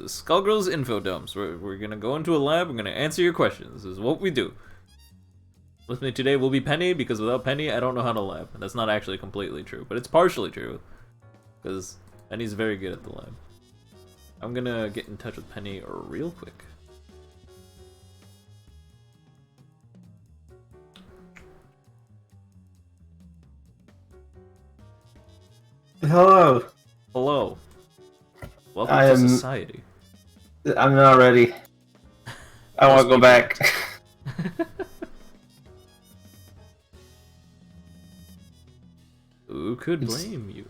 is Skullgirls Info Dumps. We're gonna go into a lab, we're gonna answer your questions. This is what we do. With me today will be Penny, because without Penny, I don't know how to lab. And that's not actually completely true, but it's partially true. Because Penny's very good at the lab. I'm gonna get in touch with Penny real quick. Hello. Hello. Welcome to society. I'm not ready. I want to go back. Who could blame you?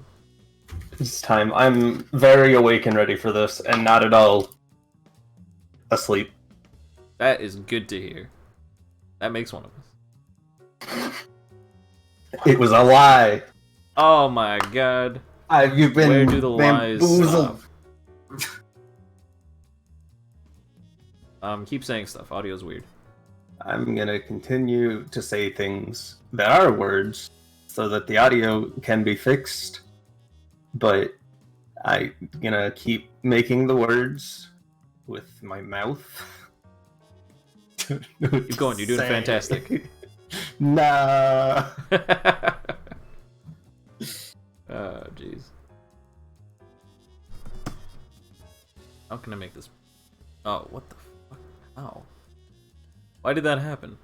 It's time. I'm very awake and ready for this, and not at all asleep. That is good to hear. That makes one of us. It was a lie. Oh my god. You've been Where do the lies stop? Keep saying stuff. Audio's weird. I'm gonna continue to say things that are words so that the audio can be fixed, but I'm gonna keep making the words with my mouth. Keep going, you're doing fantastic. Nah. Oh, jeez. How can I make this? Oh, what the fuck? How? Why did that happen?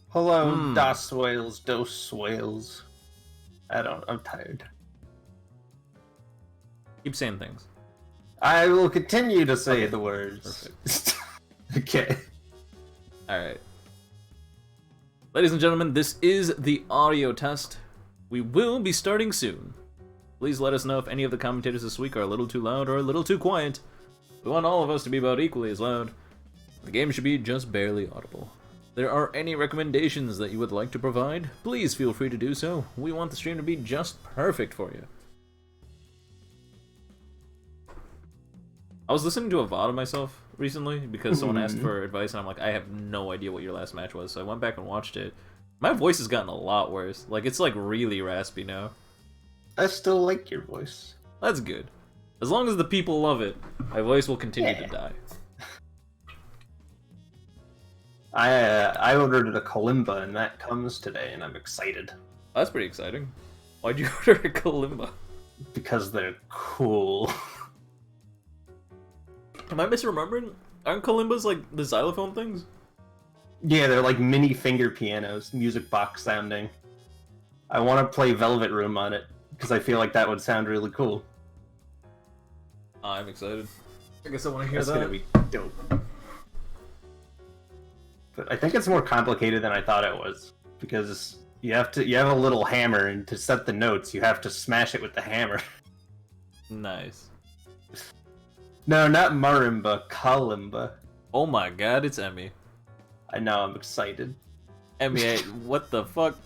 Hello, das whales, dos whales. I'm tired. Keep saying things. I will continue to say the words. Perfect. Okay. Alright. Ladies and gentlemen, this is the audio test. We will be starting soon. Please let us know if any of the commentators this week are a little too loud or a little too quiet. We want all of us to be about equally as loud. The game should be just barely audible. If there are any recommendations that you would like to provide, please feel free to do so. We want the stream to be just perfect for you. I was listening to a VOD of myself recently because someone asked for advice, and I'm like, I have no idea what your last match was, so I went back and watched it. My voice has gotten a lot worse. Like, it's like really raspy now. I still like your voice. That's good. As long as the people love it, my voice will continue to die. I ordered a kalimba, and that comes today, and I'm excited. That's pretty exciting. Why'd you order a kalimba? Because they're cool. Am I misremembering? Aren't kalimbas like the xylophone things? Yeah, they're like mini finger pianos, music box sounding. I want to play Velvet Room on it, because I feel like that would sound really cool. I'm excited. I guess I want to hear that. That's gonna be dope. But I think it's more complicated than I thought it was, because you have a little hammer, and to set the notes, you have to smash it with the hammer. Nice. No, not marimba, kalimba. Oh my god, it's Emmy. I know, I'm excited. Emmy, what the fuck?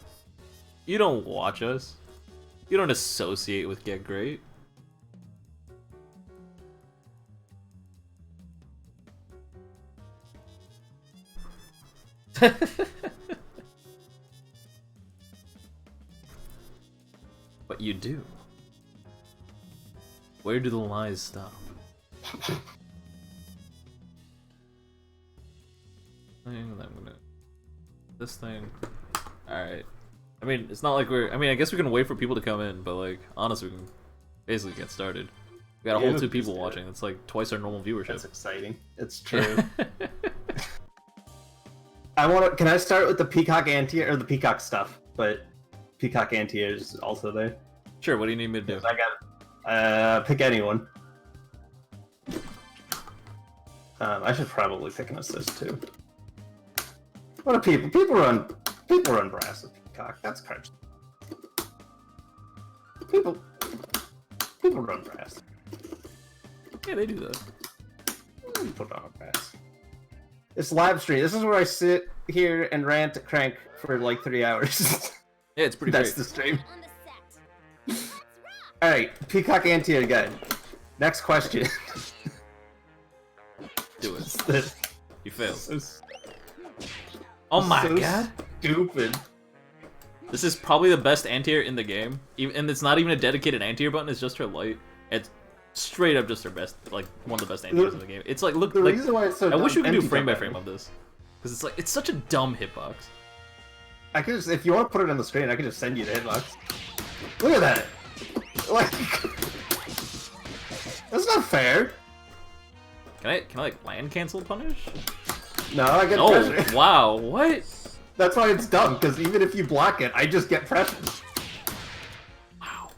You don't watch us. You don't associate with Get Great. But you do. Where do the lies stop? This thing. Alright. I mean, it's not like I mean, I guess we can wait for people to come in, but like, honestly, we can basically get started. We got a whole 2 people watching. It's like twice our normal viewership. That's exciting. It's true. Can I start with the peacock anti-air, or the peacock stuff? But peacock anti-air is also there. Sure, what do you need me to do? I got pick anyone. I should probably pick an assist too. What are people? People run brass with peacock. That's crazy. People run brass. Yeah, they do that. Put on brass. It's live stream. This is where I sit here and rant at Crank for like 3 hours. Yeah, it's pretty That's great. the stream. Alright, peacock anti again. Next question. Do it. You failed. Oh my god! Stupid. This is probably the best anti-air in the game, and it's not even a dedicated anti-air button. It's just her light. It's straight up just her best, like one of the best anti-airs in the game. It's like look. The like, reason why it's so I wish we could do frame by button. frame of this, because it's like it's such a dumb hitbox. I could just, if you want to put it on the screen, I could just send you the hitbox. Look at that. Like, that's not fair. Can I like land cancel punish? No, I get Oh pressure. wow, what? That's why it's dumb, because even if you block it, I just get pressure. Wow.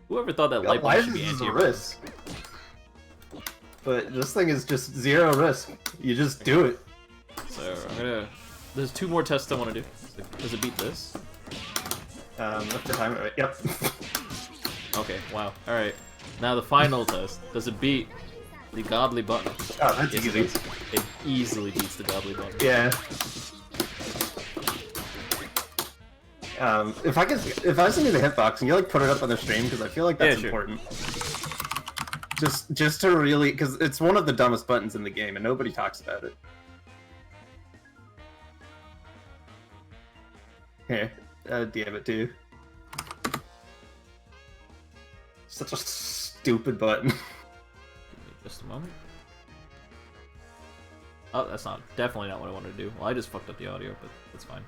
Whoever thought that Yeah, light why punch is should be this a anti-air? risk? But this thing is just zero risk. You just do it. So I'm gonna. There's 2 more tests I want to do. Does it beat this? What's the time? Yep. Okay. Wow. All right. Now the final test. Does it beat the godly button? Oh, that's Yes, easy. It easily beats the godly button. Yeah. If I send you the hitbox and you like put it up on the stream, because I feel like that's Yeah, sure. important. Just to really, because it's one of the dumbest buttons in the game and nobody talks about it. Here, DM it too. Such a stupid button. Give me just a moment. Oh, that's not definitely not what I wanted to do. Well, I just fucked up the audio, but that's fine.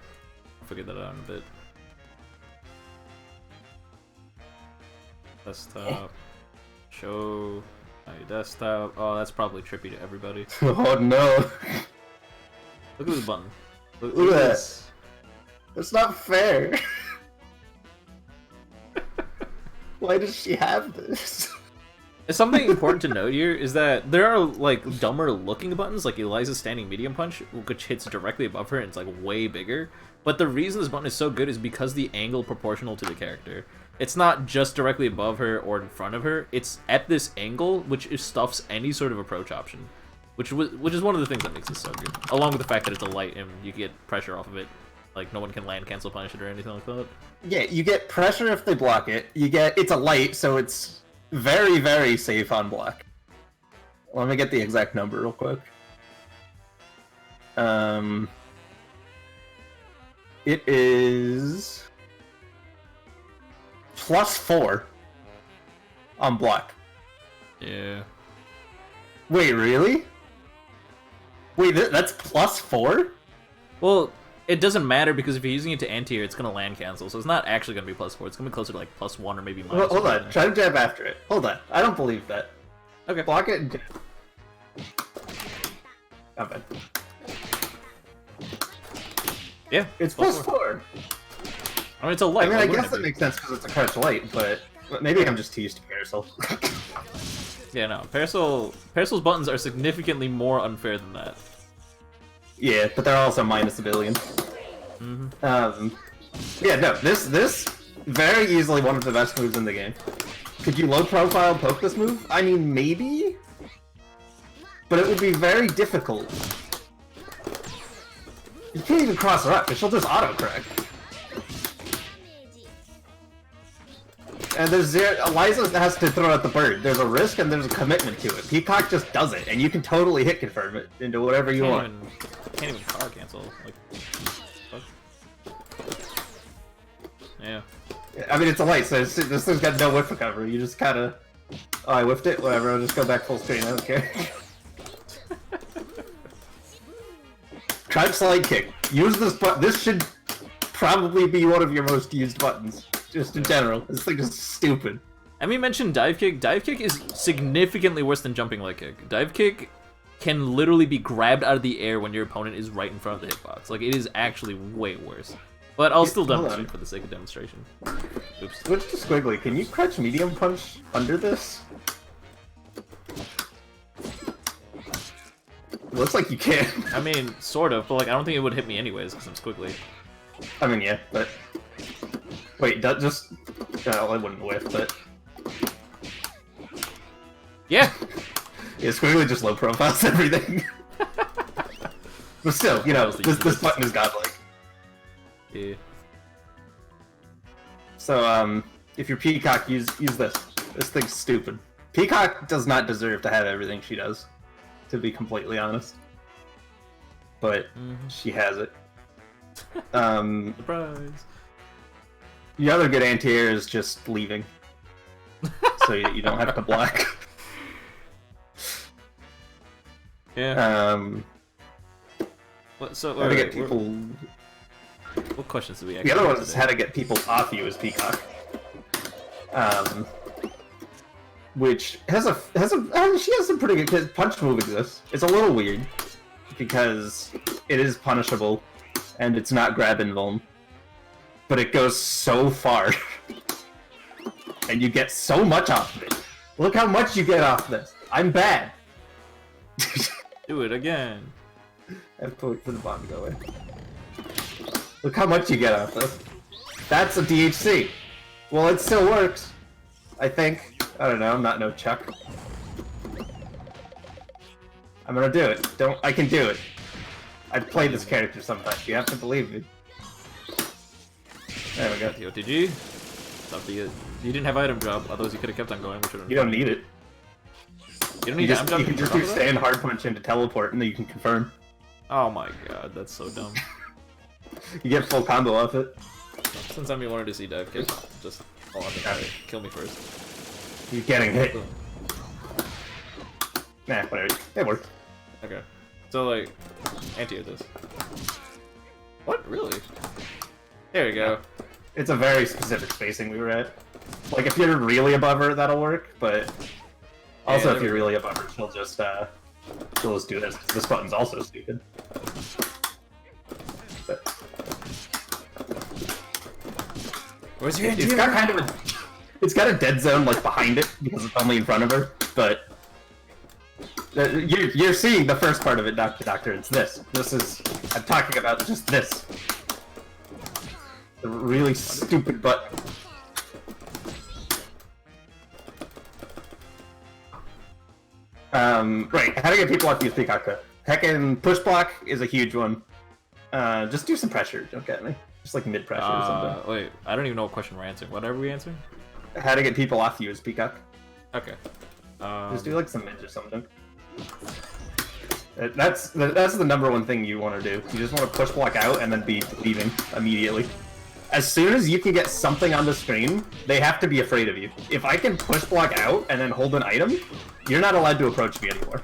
I'll figure that out in a bit. Desktop. Show my desktop. Oh, that's probably trippy to everybody. Oh no. Look at this button. Look at that. this. That's not fair. Why does she have this? Something important to note here is that there are like dumber looking buttons, like Eliza's standing medium punch, which hits directly above her and it's like way bigger. But the reason this button is so good is because the angle proportional to the character. It's not just directly above her or in front of her. It's at this angle, which stuffs any sort of approach option, which is one of the things that makes it so good. Along with the fact that it's a light and you get pressure off of it, like no one can land cancel punish it or anything like that. Yeah, you get pressure if they block it. It's a light, so it's very, very safe on block. Let me get the exact number real quick. It is +4 on block. Yeah. Wait, really? Wait, that's +4? Well, it doesn't matter because if you're using it to anti-air, it's gonna land cancel, so it's not actually gonna be +4. It's gonna be closer to like +1 or maybe minus. Hold on, try to jab after it. Hold on, I don't believe that. Okay. Block it and jab. Not bad. Yeah, It's +4. +4. I mean, it's a light. I mean, why I wouldn't guess it that be? makes sense because it's a crouch light, but maybe I'm just teased Carousel. Yeah, no. Parasol's buttons are significantly more unfair than that. Yeah, but they're also minus a billion. Yeah, no, this very easily one of the best moves in the game. Could you low profile poke this move? I mean, maybe, but it would be very difficult. You can't even cross her up, because she'll just auto-correct. And there's zero. Eliza has to throw out the bird. There's a risk and there's a commitment to it. Peacock just does it, and you can totally hit confirm it into whatever you want. Can't even car cancel. Like, fuck. Yeah. I mean, it's a light, so this thing's got no whiff recovery. You just kind of, oh, I whiffed it. Whatever. I'll just go back full screen. I don't care. Try slide kick. Use this button. This should probably be one of your most used buttons, just in general. This thing is stupid. And we mentioned dive kick. Dive kick is significantly worse than jumping leg kick. Dive kick can literally be grabbed out of the air when your opponent is right in front of the hitbox. Like, it is actually way worse. But I'll still Hold demonstrate on. for the sake of demonstration. Oops. Switch to Squiggly. Can you crouch medium punch under this? Looks like you can. I mean, sort of, but like, I don't think it would hit me anyways because I'm squiggly. I mean, yeah, but... Wait, that just... No, I wouldn't whiff, but... Yeah! Yeah, Squiggly just low profiles everything. But still, you know, this button is godlike. Yeah. So, if you're Peacock, use this. This thing's stupid. Peacock does not deserve to have everything she does, to be completely honest. But she has it. Surprise! The other good anti-air is just leaving. So you don't have to block. Yeah. How to get people... What questions do we actually The other have one is today? how to get people off you as Peacock. Which she has some pretty good, because punch move exists. It's a little weird, because it is punishable, and it's not grab and vuln. But it goes so far. And you get so much off of it. Look how much you get off this. I'm bad. Do it again. I have to wait for the bomb to go away. Look how much you get off this. That's a DHC. Well, it still works. I think. I don't know, I'm not no Chuck. I'm gonna do it. I can do it. I've played this character sometimes. You have to believe me. There we go. The OTG. You didn't have item drop, otherwise you could have kept on going, which would have You don't need it. You don't need item drop. You can just do stand hard punch into teleport, and then you can confirm. Oh my god, that's so dumb. You get full combo off it. Since I'm your learner to see dev, just hold on to kill me first. You're getting hit. Nah, whatever. It worked. Okay. So like, anti-air this. What? Really? There you go. It's a very specific spacing we were at. Like, if you're really above her, that'll work, but... Also, Yeah, if you're really above her, she'll just do this, because this button's also stupid. But... Where's your It's got kind of a... It's got a dead zone, like, behind it, because it's only in front of her, but... You're seeing the first part of it, Doctor. It's this. This is... I'm talking about just this. The really stupid button. Right, how to get people off the Peacock. Heckin' push block is a huge one. Just do some pressure, don't get me. Just like mid-pressure or something. Wait, I don't even know what question we're answering. What are we answering? How to get people off you as Peacock. Okay. Just do like some mids or something. That's the number one thing you want to do. You just want to push block out and then be leaving immediately. As soon as you can get something on the screen, they have to be afraid of you. If I can push block out and then hold an item, you're not allowed to approach me anymore.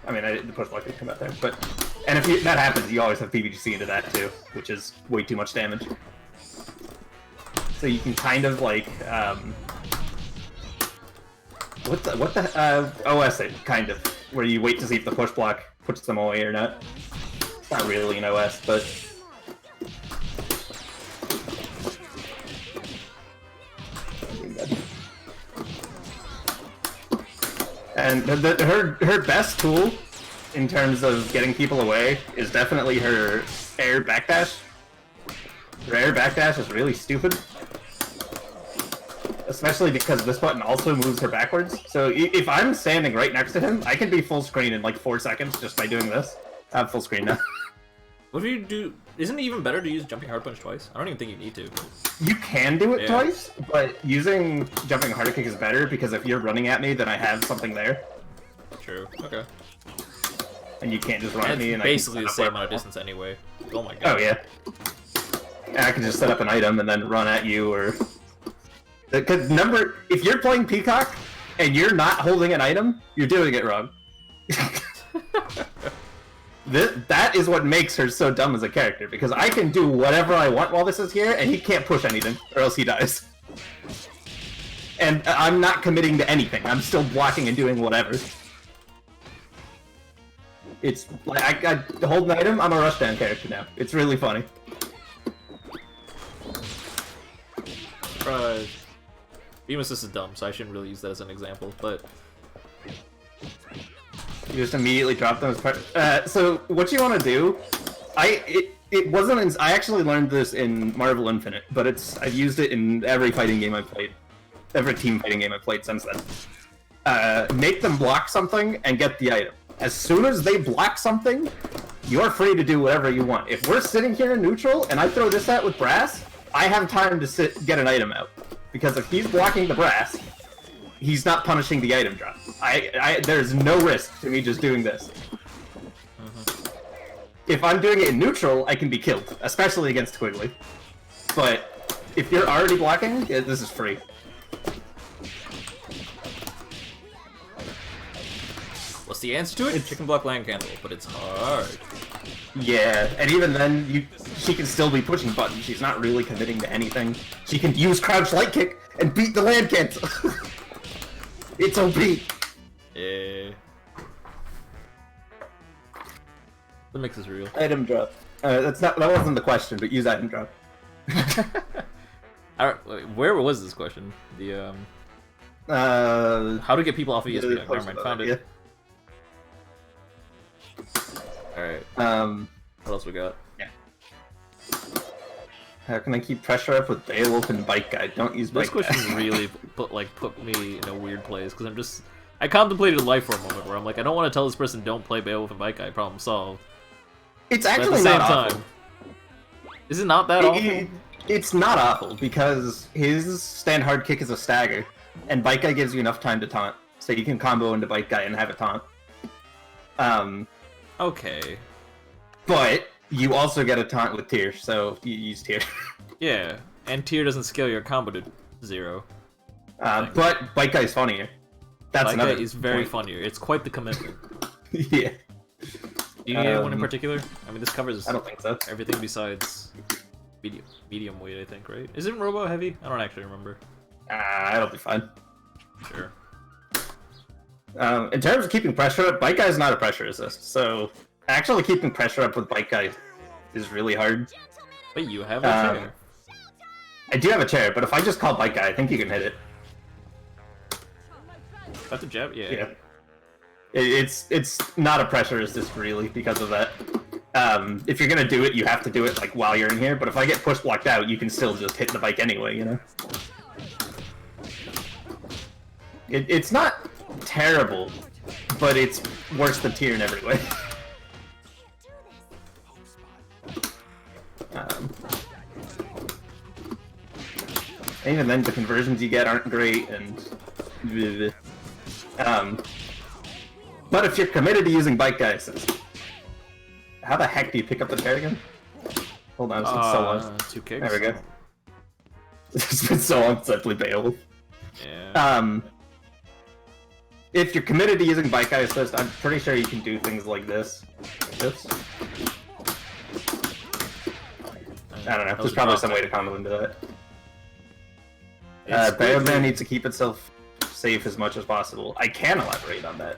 I mean, the push block didn't come out there, but... And if that happens, you always have PVGC into that too, which is way too much damage. So you can kind of like, what the OS it, kind of, where you wait to see if the push block puts them away or not. It's not really an OS, but... And her best tool in terms of getting people away is definitely her air backdash. Her air backdash is really stupid. Especially because this button also moves her backwards. So if I'm standing right next to him, I can be full screen in like 4 seconds just by doing this. I have full screen now. What if you do... Isn't it even better to use jumping hard punch twice? I don't even think you need to. You can do it twice, but using jumping hard kick is better because if you're running at me, then I have something there. True. Okay. And you can't just run at me. And basically the same amount of distance anyway. Oh my god. Oh yeah. And I can just set up an item and then run at you, or... Because if you're playing Peacock and you're not holding an item, you're doing it wrong. That is what makes her so dumb as a character, because I can do whatever I want while this is here, and he can't push anything, or else he dies. And I'm not committing to anything. I'm still blocking and doing whatever. It's like I hold an item. I'm a rushdown character now. It's really funny. Surprise. Beam assist is dumb, so I shouldn't really use that as an example, but... You just immediately drop them as part... so, what you want to do... It wasn't... I actually learned this in Marvel Infinite, but I've used it in every fighting game I've played. Every team fighting game I've played since then. Make them block something and get the item. As soon as they block something, you're free to do whatever you want. If we're sitting here in neutral and I throw this out with brass, I have time to get an item out. Because if he's blocking the brass, he's not punishing the item drop. There's no risk to me just doing this. If I'm doing it in neutral, I can be killed, especially against Quigley. but if you're already blocking, this is free. What's the answer to it? Chicken block land cancel, but it's hard. Yeah, and even then, she can still be pushing buttons. She's not really committing to anything. She can use crouch light kick and beat the land cancel. It's OP. Yeah. That makes this real. Item drop. That wasn't the question, but use item drop. Where was this question? The how to get people off of ESPN? Never mind, found it. Yeah. Alright. What else we got? Yeah. How can I keep pressure up with Beowulf and Bike Guy? Don't use Bike Guy. This question really put me in a weird place, because I contemplated life for a moment where I'm like, I don't want to tell this person don't play Beowulf and Bike Guy, problem solved. It's actually not awful. Is it not that awful? It's not awful, because his stand hard kick is a stagger, and Bike Guy gives you enough time to taunt, so you can combo into Bike Guy and have a taunt. Okay. But you also get a taunt with Tyr, so you use Tyr. Yeah, and Tyr doesn't scale your combo to 0. But Bike Guy is funnier. That's Bike Guy is very funnier. It's quite the commitment. Yeah. Do you need one in particular? I mean, this covers I don't think so. Everything besides medium weight, I think, right? Isn't Robo heavy? I don't actually remember. It'll be fine. Sure. In terms of keeping pressure up, Bike Guy is not a pressure assist, so actually keeping pressure up with Bike Guy is really hard. But you have a chair. I do have a chair, but if I just call Bike Guy, I think you can hit it. That's a jab? Yeah. Yeah. It's not a pressure assist, really, because of that. If you're gonna do it, you have to do it like while you're in here, but if I get push blocked out, you can still just hit the bike anyway, you know? It's not terrible, but it's worse than Tyr in every way. Even then, the conversions you get aren't great, and... but if you're committed to using Bike Guy assist, how the heck do you pick up the chair again? Hold on, it's been so long. 2 kicks. There we go. It's been so long since I played Beowulf. Yeah. If you're committed to using Bike Guy assist, I'm pretty sure you can do things like this. Oops. I don't know. There's probably some way to combo into that. Beowulf needs to keep itself safe as much as possible. I can elaborate on that.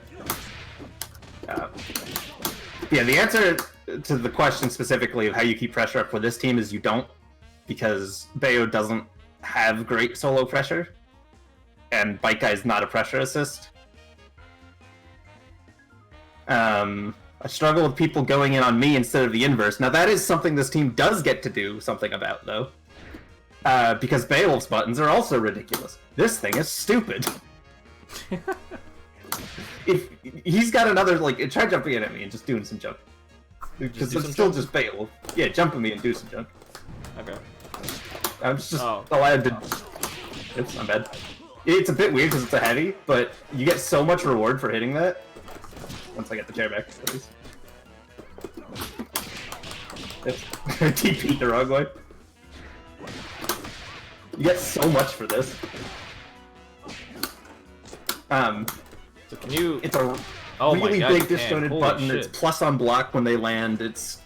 Yeah, the answer to the question specifically of how you keep pressure up for this team is you don't, because Bayo doesn't have great solo pressure, and Bike Guy is not a pressure assist. I struggle with people going in on me instead of the inverse. Now that is something this team does get to do something about, though. Because Beowulf's buttons are also ridiculous. This thing is stupid. If he's got another, like, try jumping in at me and just doing some jump. Because it's still just Beowulf. Yeah, jump at me and do some jump. Okay. I'm just allowed to... Oops, I'm bad. It's a bit weird because it's a heavy, but you get so much reward for hitting that. Once I get the chair back, at least. TP'd the wrong way. You get so much for this. So can you... It's a really big disjointed button. Shit. It's plus on block when they land. It's...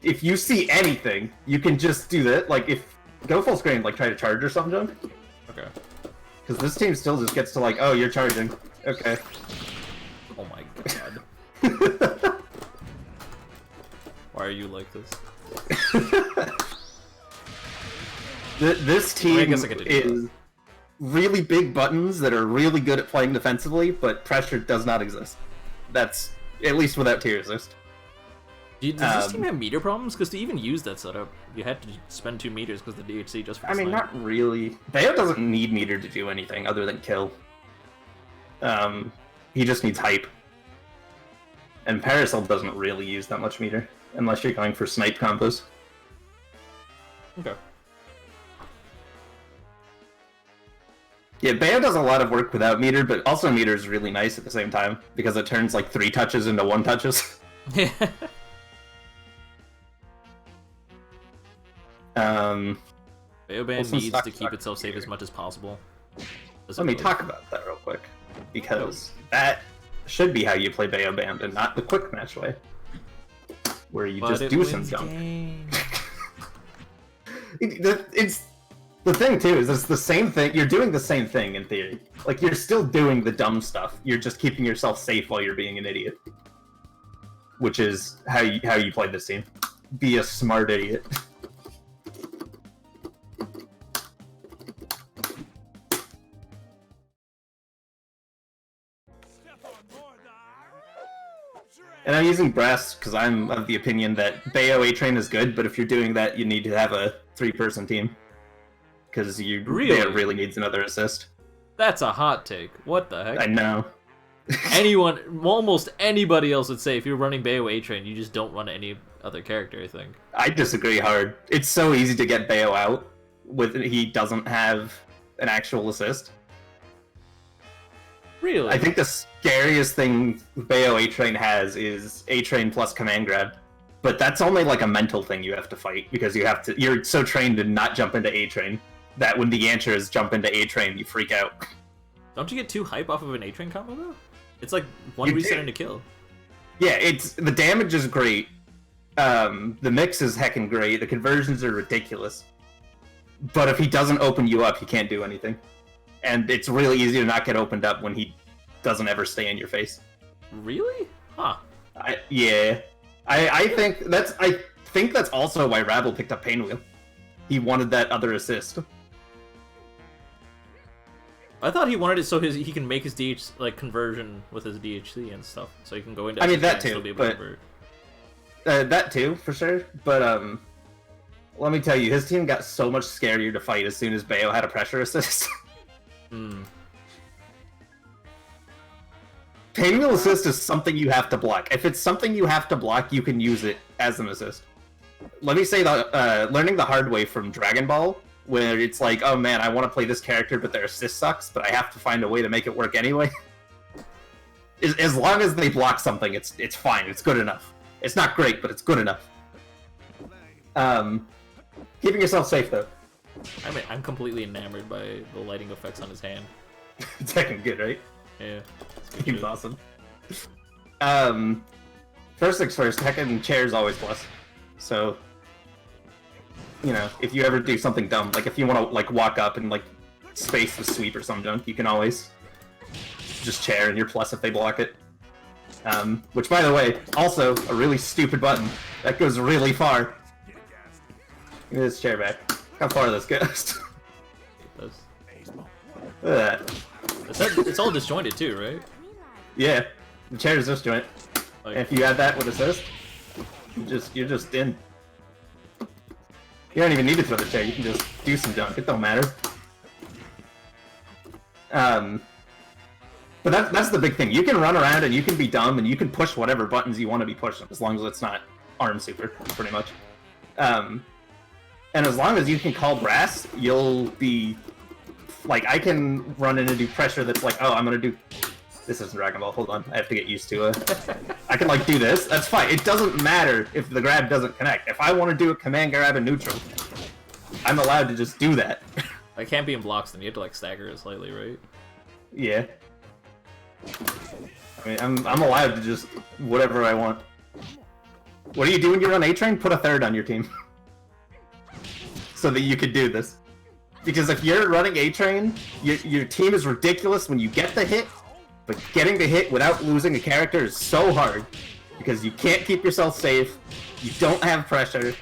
If you see anything, you can just do that. Like, if... Go full screen, like, try to charge or something. Okay. Because this team still just gets to, like, oh, you're charging. Okay. Oh my god. Why are you like this? This team is really big buttons that are really good at playing defensively, but pressure does not exist. That's, at least without tier assist. Does this team have meter problems? Because to even use that setup, you had to spend 2 meters because the DHC just for the I mean, snipe. not really. Bayo doesn't need meter to do anything other than kill. He just needs hype. And Parasol doesn't really use that much meter, unless you're going for snipe combos. Okay. Yeah, Bayo does a lot of work without meter, but also meter is really nice at the same time, because it turns like 3 touches into 1 touches. Baoband needs to keep itself safe as much as possible. Let me talk about that real quick, because that should be how you play Baoband and not the quick match way, where you just do some jump. It's the thing too is it's the same thing. You're doing the same thing in theory. Like you're still doing the dumb stuff. You're just keeping yourself safe while you're being an idiot, which is how you play this team. Be a smart idiot. And I'm using Brass because I'm of the opinion that Bayo A-Train is good, but if you're doing that, you need to have a 3-person team. Because Bayo really needs another assist. That's a hot take. What the heck? I know. Almost anybody else would say if you're running Bayo A-Train, you just don't run any other character, I think. I disagree hard. It's so easy to get Bayo out he doesn't have an actual assist. Really? I think the scariest thing Bayo A-Train has is A-Train plus command grab. But that's only like a mental thing you have to fight, because you're so trained to not jump into A-Train that when the Yantras jump into A-Train, you freak out. Don't you get too hype off of an A-Train combo though? It's like one reset and a kill. Yeah, the damage is great. The mix is heckin' great. The conversions are ridiculous. But if he doesn't open you up, he can't do anything. And it's really easy to not get opened up when he doesn't ever stay in your face. Really? Huh. I think that's also why Rabble picked up Painwheel. He wanted that other assist. I thought he wanted it so he can make his DH conversion with his DHC and stuff, so he can go into. I mean that too, but that too for sure. But let me tell you, his team got so much scarier to fight as soon as Bayo had a pressure assist. Painwheel assist is something you have to block. If it's something you have to block, you can use it as an assist. Let me say that learning the hard way from Dragon Ball, where it's like, oh man, I want to play this character, but their assist sucks, but I have to find a way to make it work anyway. As long as they block something, it's fine. It's good enough. It's not great, but it's good enough. Keeping yourself safe though. I mean, I'm completely enamored by the lighting effects on his hand. It's heckin' good, right? Yeah. He's awesome. First things first, heckin' chair's always plus. So, you know, if you ever do something dumb, like if you want to like walk up and like space the sweep or some junk, you can always just chair and you're plus if they block it. Which, by the way, also a really stupid button that goes really far. Give me this chair back. How far this goes. It does. Look at that. It's all disjointed too, right? Yeah, the chair is disjointed. Like, and if you add that with assist, you're just in. You don't even need to throw the chair. You can just do some junk. It don't matter. But that's the big thing. You can run around and you can be dumb and you can push whatever buttons you want to be pushing, as long as it's not arm super, pretty much. And as long as you can call Brass, you'll be... Like, I can run in and do pressure that's like, oh, I'm gonna do... This isn't Dragon Ball, hold on. I have to get used to it. I can, like, do this. That's fine. It doesn't matter if the grab doesn't connect. If I want to do a command grab in neutral, I'm allowed to just do that. I can't be in blocks, then you have to, like, stagger it slightly, right? Yeah. I mean, I'm allowed to just... whatever I want. What do you do when you run A-Train? Put a third on your team. So that you could do this. Because if you're running A-Train, your team is ridiculous when you get the hit, but getting the hit without losing a character is so hard. Because you can't keep yourself safe, you don't have pressure.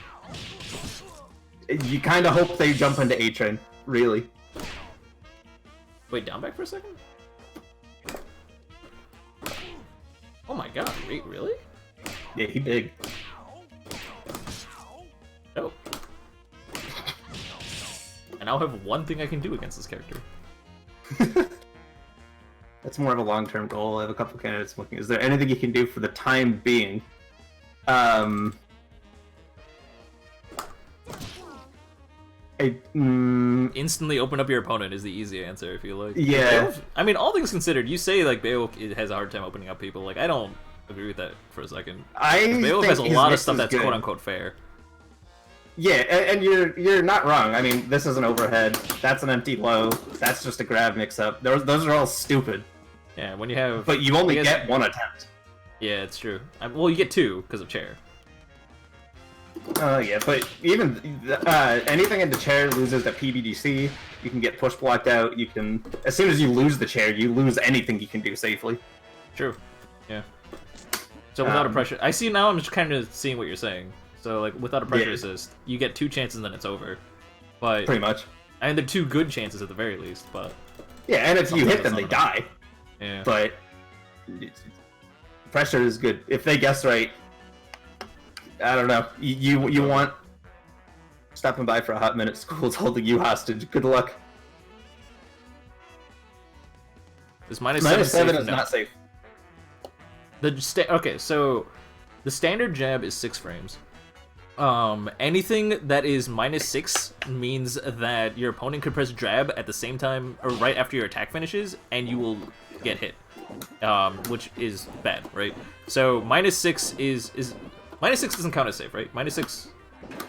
You kind of hope they jump into A-Train, really. Wait, down back for a second? Oh my god, wait, really? Yeah, he big. Oh. I now have one thing I can do against this character. That's more of a long-term goal. I have a couple candidates looking. Is there anything you can do for the time being? Instantly open up your opponent is the easy answer, if you like. Yeah. I mean, all things considered, you say, like, Beowulf has a hard time opening up people. Like, I don't agree with that for a second. Beowulf has a lot of stuff that's quote-unquote fair. Yeah, and you're not wrong. I mean, this is an overhead. That's an empty low. That's just a grab mix-up. Those are all stupid. Yeah, when you have... But you only get one attempt. Yeah, it's true. Well, you get two because of chair. Yeah, but even anything in the chair loses the PBDC. You can get push blocked out. You can, as soon as you lose the chair, you lose anything you can do safely. True. Yeah. So without a pressure, I see now. I'm just kind of seeing what you're saying. So like without a pressure assist, you get two chances and then it's over. But pretty much. I mean, they're two good chances at the very least. But yeah, and if you hit them, they die. Yeah. But pressure is good. If they guess right, I don't know. You want stopping by for a hot minute. School's holding you hostage. Good luck. Is minus seven safe? is not safe. Okay, so the standard jab is 6 frames. Anything that is -6 means that your opponent could press jab at the same time or right after your attack finishes, and you will get hit, which is bad, right? So -6 is -6 doesn't count as safe, right? -6,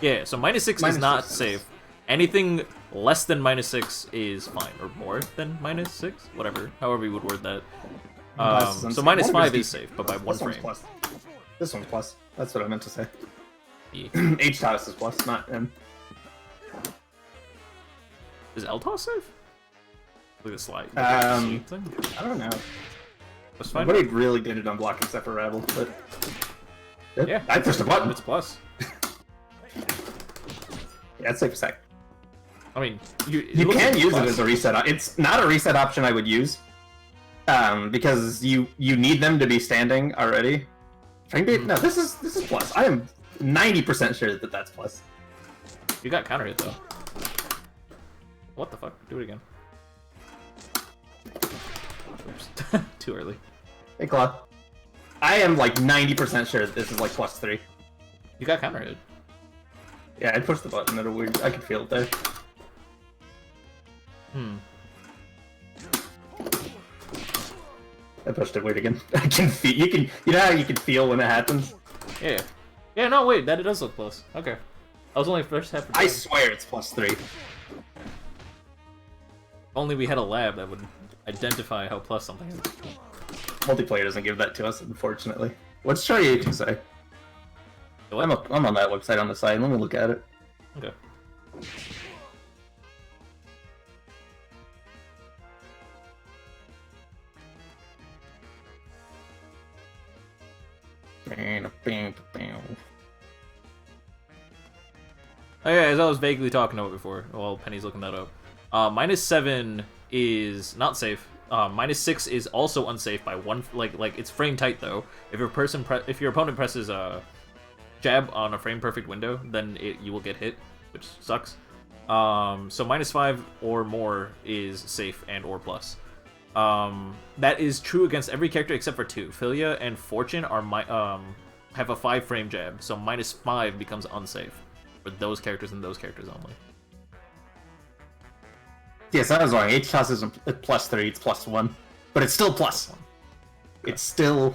yeah. So -6 is not safe. Anything less than -6 is fine, or more than -6, whatever, however you would word that. So -5 is safe, but by 1 frame. Plus. This one's plus. That's what I meant to say. Yeah. H toss is plus, not M. Is L toss safe? Look at the slide. I don't know. Let's find Nobody really did it on block except for Rebel, but yeah, I pushed a button. It's plus. Yeah, it's safe sec. I mean, you can use it as a reset. It's not a reset option I would use, because you need them to be standing already. No, this is plus. I am 90% sure that that's plus. You got counter hit though. What the fuck? Do it again. Oops. Too early. Hey, Claude. I am like 90% sure that this is like +3. You got counter hit. Yeah, I pushed the button at a weird. I could feel it there. I pushed it weird again. I can feel. You know how you can feel when it happens. Yeah. Yeah. No, wait. That it does look plus. Okay. I was only first half. I swear it's +3. If only we had a lab that would identify how plus something is. Multiplayer doesn't give that to us, unfortunately. What's Charlie 2 say? I'm on that website on the side. Let me look at it. Okay. Oh yeah, as I was vaguely talking about before, while Penny's looking that up. -7 is not safe. -6 is also unsafe by 1. Like it's frame tight though. If your opponent presses jab on a frame perfect window, then you will get hit, which sucks. So -5 or more is safe and or plus. That is true against every character except for 2. Philia and Fortune are have a 5 frame jab, so -5 becomes unsafe for those characters and those characters only. Yes, I was wrong. H toss isn't +3; it's +1, but it's still plus. Okay. It's still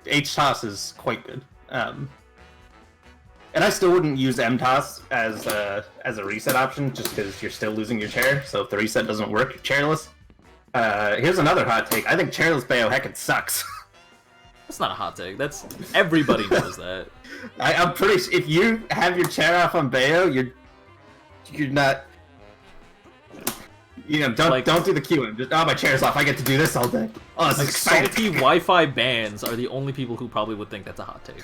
H toss is quite good. And I still wouldn't use M toss as a reset option, just because you're still losing your chair. So if the reset doesn't work, you're chairless. Here's another hot take. I think chairless Bayo heckin' sucks. That's not a hot take. That's everybody knows that. I'm pretty sure if you have your chair off on Bayo, you're not. You know, don't do the queuing. Just my chair's off. I get to do this all day. Oh, this is exciting. Salty Wi-Fi bans are the only people who probably would think that's a hot take.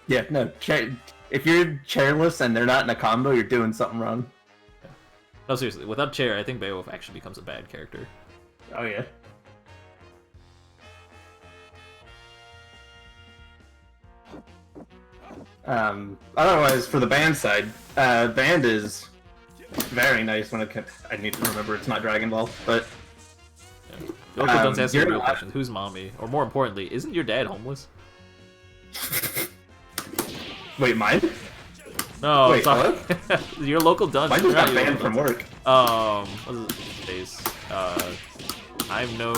Yeah, no. If you're chairless and they're not in a combo, you're doing something wrong. Yeah. No, seriously. Without chair, I think Beowulf actually becomes a bad character. Oh yeah. Otherwise, for the band side, band is very nice when it comes. I need to remember it's not Dragon Ball, but. Yeah. Yoko Duns asking a real question. Who's mommy? Or more importantly, isn't your dad homeless? Wait, mine? No, wait, sorry. Your local dungeon. Mine just got banned from work. What is it? Days. I'm no,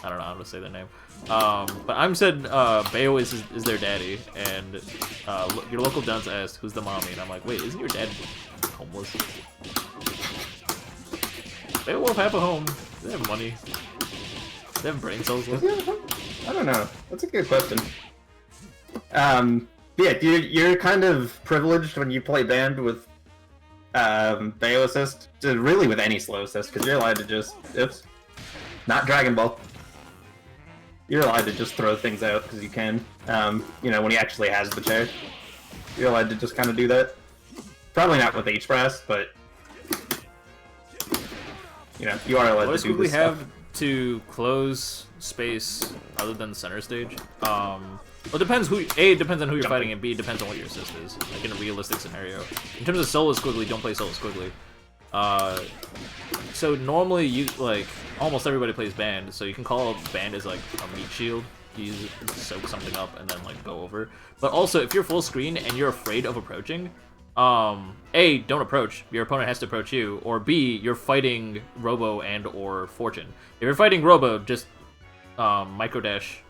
I don't know how to say their name. But I'm said Bayo is their daddy, and your local dunce asked who's the mommy, and I'm like, wait, isn't your dad homeless? Beowulf have a home. They have money. They have brain cells left. I don't know. That's a good question. Yeah, you're kind of privileged when you play band with Bayo assist, really with any slow assist, because you're allowed to just, oops, not Dragon Ball. You're allowed to just throw things out because you can. You know, when he actually has the chair, you're allowed to just kind of do that. Probably not with H-Brass, but you know, you are allowed to do this have stuff. to close space other than the center stage? Well, it depends who. A, it depends on who you're fighting, and B, it depends on what your assist is. Like in a realistic scenario. In terms of solo squiggly, don't play solo squiggly. So normally you almost everybody plays band, so you can call band as like a meat shield. You soak something up and then like go over. But also, if you're full screen and you're afraid of approaching, A, don't approach. Your opponent has to approach you. Or B, you're fighting Robo and or Fortune. If you're fighting Robo, just micro dash.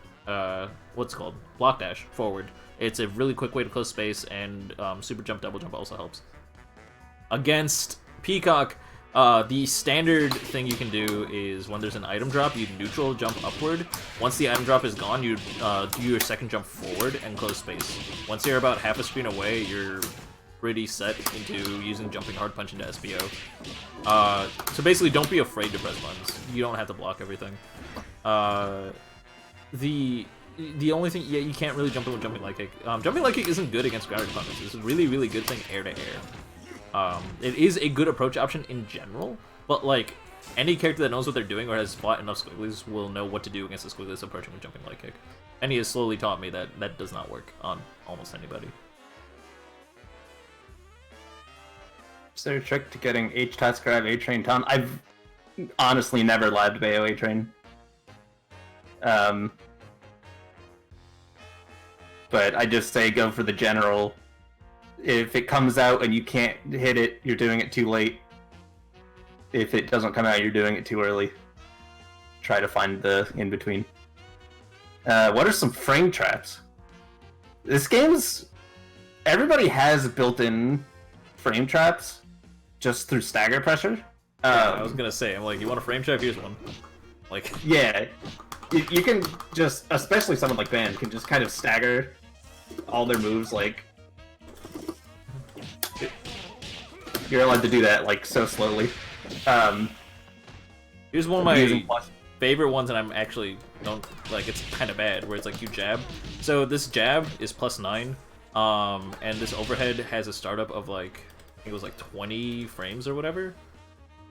What's it called? Block dash forward. It's a really quick way to close space, and super jump, double jump also helps. Against Peacock, the standard thing you can do is when there's an item drop, you neutral jump upward. Once the item drop is gone, you do your second jump forward and close space. Once you're about half a screen away, you're pretty set into using jumping hard punch into SBO. So basically, don't be afraid to press buttons. You don't have to block everything. The only thing, yeah, you can't really jump with jumping leg kick. Jumping leg kick isn't good against grounded opponents. It's a really, really good thing air to air. It is a good approach option in general, but like any character that knows what they're doing or has fought enough squigglies will know what to do against the squigglies approaching with jumping leg kick. And he has slowly taught me that that does not work on almost anybody. Is there a trick to getting H-Tats grab A-Train Tom? I've honestly never labbed Bayo A-Train. But I just say go for the general. If it comes out and you can't hit it, you're doing it too late. If it doesn't come out, you're doing it too early. Try to find the in-between. What are some frame traps? This game's... Everybody has built-in frame traps just through stagger pressure. I was gonna say, I'm like, you want a frame trap? Here's one. Like... Yeah. You can just, especially someone like Band, can just kind of stagger all their moves, like... You're allowed to do that, like, so slowly. Here's one of my favorite ones, and I'm actually don't like. It's kind of bad, where it's like you jab. So this jab is +9, and this overhead has a startup of like I think it was like 20 frames or whatever.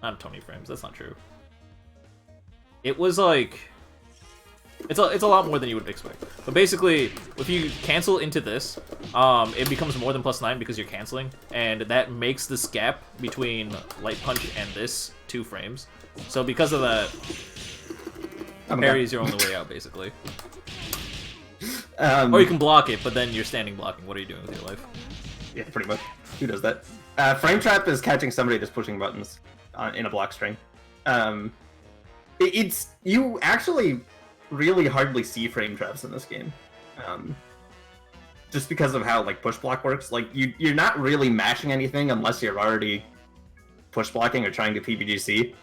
Not 20 frames. That's not true. It was like it's a lot more than you would expect. But basically, if you cancel into this, it becomes more than +9 because you're canceling, and that makes this gap between light punch and this 2 frames. So because of that, parries your only way out, basically. Or you can block it, but then you're standing blocking. What are you doing with your life? Yeah, pretty much. Who does that? Frame trap is catching somebody that's pushing buttons in a block string. It's you actually really hardly see frame traps in this game, just because of how like push block works. Like you're not really mashing anything unless you're already push blocking or trying to PBGC.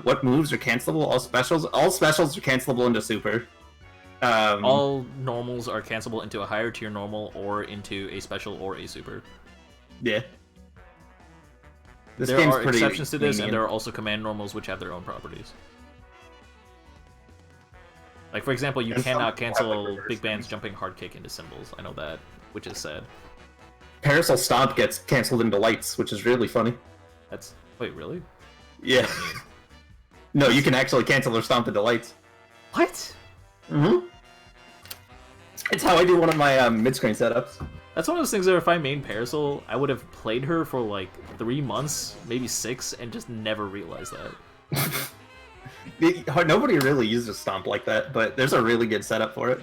What moves are cancelable? All specials are cancelable into super. All normals are cancelable into a higher tier normal or into a special or a super. Yeah. There are exceptions to this, and there are also command normals which have their own properties. Like, for example, you cannot cancel Big Band's jumping hard kick into symbols. I know that, which is sad. Parasol Stomp gets canceled into lights, which is really funny. That's... Wait, really? Yeah. No, you can actually cancel or stomp into lights. What? Mm-hmm. It's how I do one of my mid-screen setups. That's one of those things that if I main Parasol, I would have played her for like 3 months, maybe 6, and just never realized that. Nobody really uses Stomp like that, but there's a really good setup for it.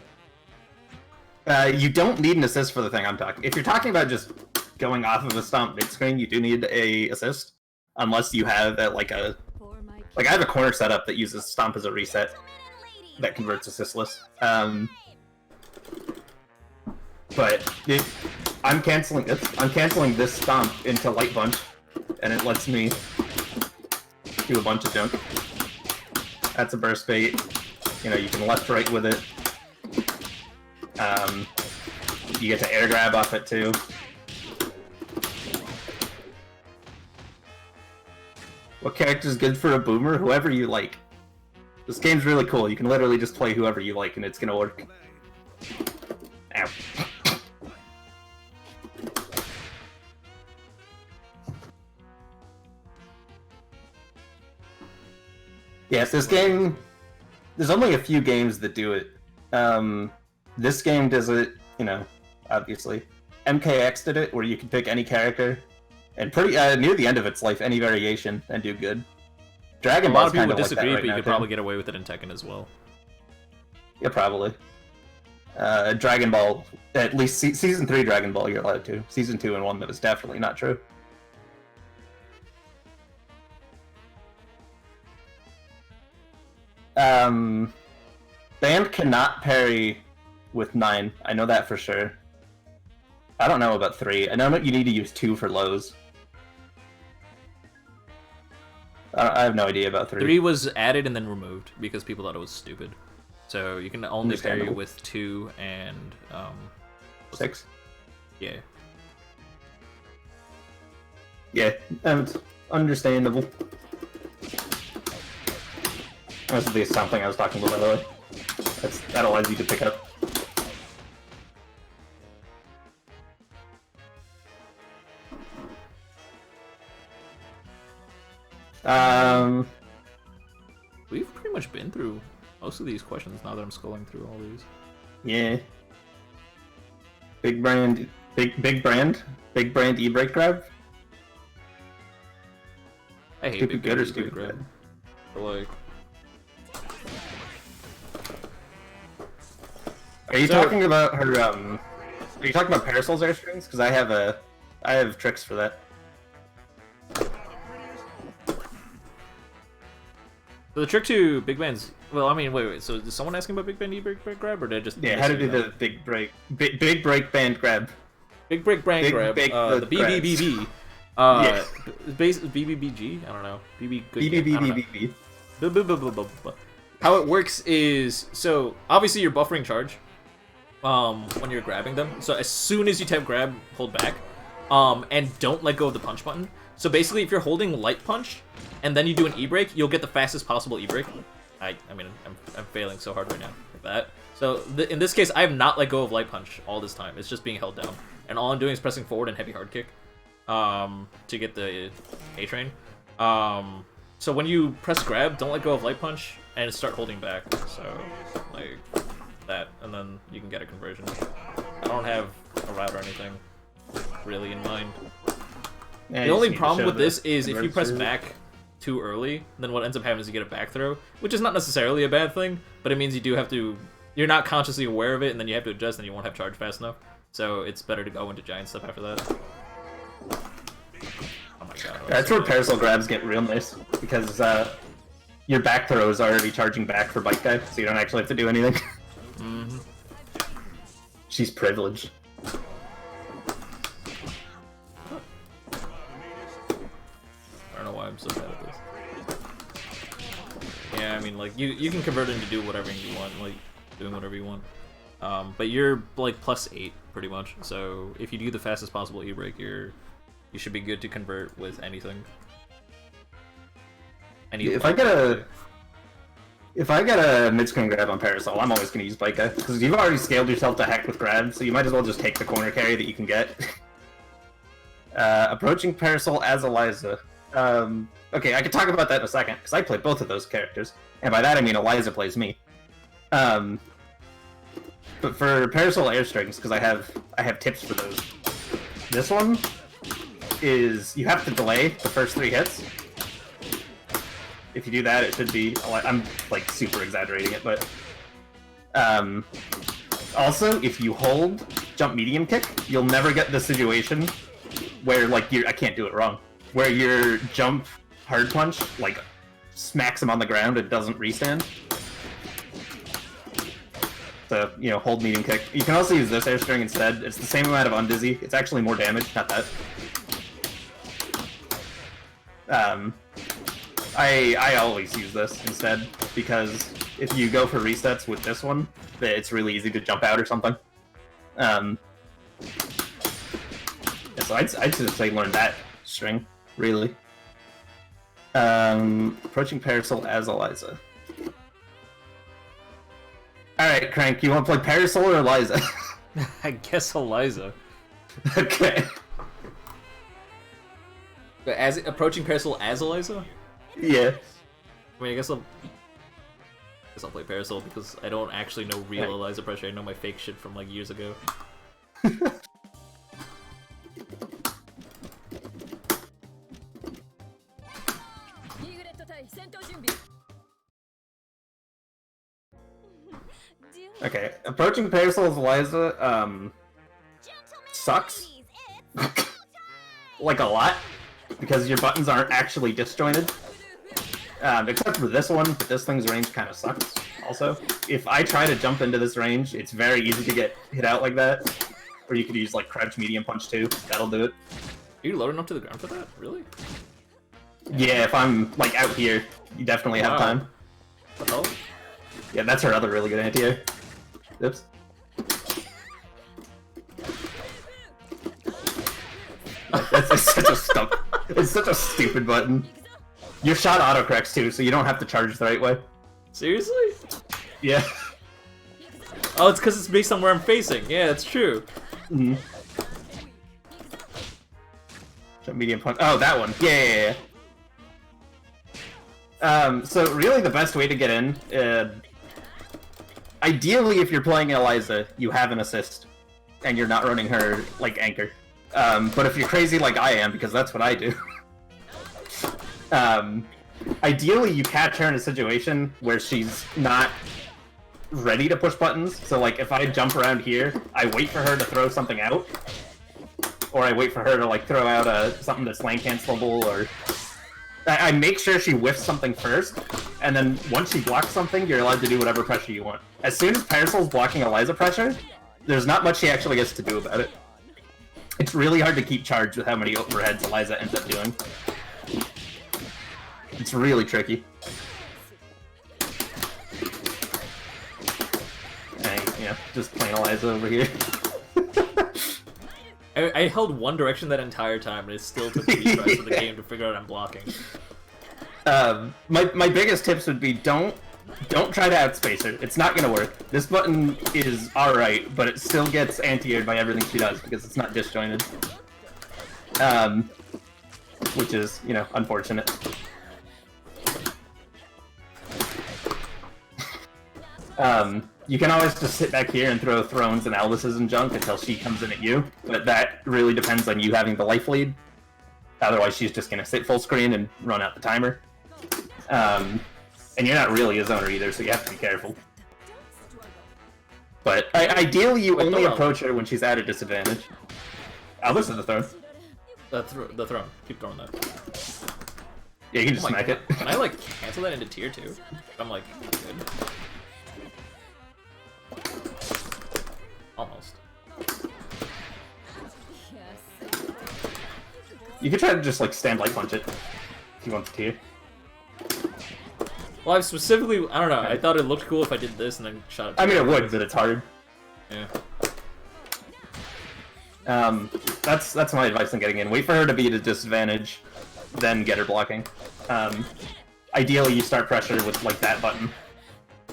You don't need an assist for the thing I'm talking. If you're talking about just going off of a Stomp mid-screen, you do need a assist, unless you have like a Like, I have a corner setup that uses Stomp as a reset that converts assistless. But I'm canceling this Stomp into Light Punch, and it lets me do a bunch of junk. That's a burst bait. You know, you can left-right with it. You get to air grab off it too. What character is good for a boomer? Whoever you like. This game's really cool. You can literally just play whoever you like and it's gonna work. Ow. Yes, this game... There's only a few games that do it. This game does it, you know, obviously. MKX did it, where you can pick any character, and pretty near the end of its life, any variation, and do good. Dragon Ball's kind of like that. A lot of people disagree, but you could probably get away with it in Tekken as well. Yeah, probably. Dragon Ball, at least Season 3 Dragon Ball, you're allowed to. Season 2 and 1, that was definitely not true. Band cannot parry with 9. I know that for sure. I don't know about 3. I know you need to use 2 for lows. I have no idea about 3. 3 was added and then removed because people thought it was stupid. So you can only parry with 2 and 6. Yeah. Yeah, it's understandable. That's something I was talking about, by the way. That allows you to pick up. We've pretty much been through most of these questions now that I'm scrolling through all these. Yeah. Big brand e-brake grab? I hate stupid good or stupid grab. But like... Are you talking about her, are you talking about Parasol's airstrings? Because I have tricks for that. So the trick to Big Band's... Well, I mean, wait. So is someone asking about Big Band e-brake grab, or did I just... Yeah, how to do the big break band grab. Big break band grab. The BBBB. Yes. BBBG? I don't know. BBBBB. How it works is... So, obviously you're buffering charge when you're grabbing them. So as soon as you tap grab, hold back. And don't let go of the punch button. So basically, if you're holding light punch, and then you do an e-brake, you'll get the fastest possible e-brake. I mean, I'm failing so hard right now with that. So in this case, I have not let go of light punch all this time. It's just being held down, and all I'm doing is pressing forward and heavy hard kick to get the A-train. So when you press grab, don't let go of light punch and start holding back. So like that, and then you can get a conversion. I don't have a route or anything really in mind. Yeah, the only problem with this is if you press back too early, then what ends up happening is you get a back throw, which is not necessarily a bad thing, but it means you do have to... You're not consciously aware of it, and then you have to adjust, and you won't have charge fast enough. So it's better to go into giant stuff after that. Oh my god. That's where Parasol grabs get real nice, because your back throw is already charging back for Bike Dive, so you don't actually have to do anything. Mm-hmm. She's privileged. I don't know why I'm so bad at this. Yeah, I mean, like, you can convert it to do whatever you want, like, doing whatever you want. But you're, like, +8, pretty much. So, if you do the fastest possible e-brake, you should be good to convert with anything. If I get a mid-screen grab on Parasol, I'm always going to use Bike Dive, because you've already scaled yourself to heck with grab, so you might as well just take the corner carry that you can get. Approaching Parasol as Eliza. Okay, I can talk about that in a second, because I play both of those characters, and by that I mean Eliza plays me. But for Parasol airstrings, because I have tips for those. This one is you have to delay the first 3 hits. If you do that, it should be... I'm, like, super exaggerating it, but... Also, if you hold jump medium kick, you'll never get the situation where, like, I can't do it wrong. Where your jump hard punch, like, smacks him on the ground, it doesn't restand. So, you know, hold medium kick. You can also use this air string instead. It's the same amount of undizzy. It's actually more damage, not that. I always use this instead, because if you go for resets with this one, it's really easy to jump out or something. Yeah, so I'd just say learn that string, really. Approaching Parasol as Eliza. Alright, Crank, you want to play Parasol or Eliza? I guess Eliza. Okay. But as approaching Parasol as Eliza? Yeah. I mean, I guess I'll play Parasol because I don't actually know real Eliza pressure. I know my fake shit from like years ago. Okay, approaching Parasol as Eliza, sucks. Like a lot, because your buttons aren't actually disjointed. Except for this one, but this thing's range kind of sucks, also. If I try to jump into this range, it's very easy to get hit out like that. Or you could use, like, crouch medium punch, too. That'll do it. Are you low enough to the ground for that? Really? Yeah, if I'm, like, out here, you definitely have time. Oh? Yeah, that's her other really good anti-air. Oops. It's such a stupid button. Your shot autocorrects too, so you don't have to charge the right way. Seriously? Yeah. Oh, it's because it's based on where I'm facing. Yeah, that's true. Mm-hmm. Medium punch. Oh, that one. Yeah. So really the best way to get in, ideally if you're playing Eliza, you have an assist, and you're not running her, like, anchor. But if you're crazy like I am, because that's what I do, ideally you catch her in a situation where she's not ready to push buttons. So, like, if I jump around here, I wait for her to throw something out, or I wait for her to, like, throw out something that's lane cancelable, or I make sure she whiffs something first, and then once she blocks something, you're allowed to do whatever pressure you want. As soon as Parasol's blocking Eliza pressure, there's not much she actually gets to do about it. It's really hard to keep charge with how many overheads Eliza ends up doing. It's really tricky. Yeah, just plain Eliza over here. I held one direction that entire time, and it still took me tries of the game to figure out I'm blocking. My biggest tips would be don't try to outspace her. It's not gonna work. This button is alright, but it still gets anti-aired by everything she does because it's not disjointed. Which is, you know, unfortunate. You can always just sit back here and throw thrones and Alvises and junk until she comes in at you, but that really depends on you having the life lead. Otherwise, she's just gonna sit full screen and run out the timer. And you're not really a zoner either, so you have to be careful. But ideally, you only approach her when she's at a disadvantage. Alvis is the throne. The throne. Keep throwing that. Yeah, you can just smack it. Can I, like, cancel that into tier 2? I'm like, good. Almost. You could try to just, like, stand light punch it if you want the tier. Well, I specifically, I don't know, I thought it looked cool if I did this and then shot it. I mean, it would, but it's hard. Yeah. That's my advice on getting in. Wait for her to be at a disadvantage, then get her blocking. Ideally, you start pressure with, like, that button,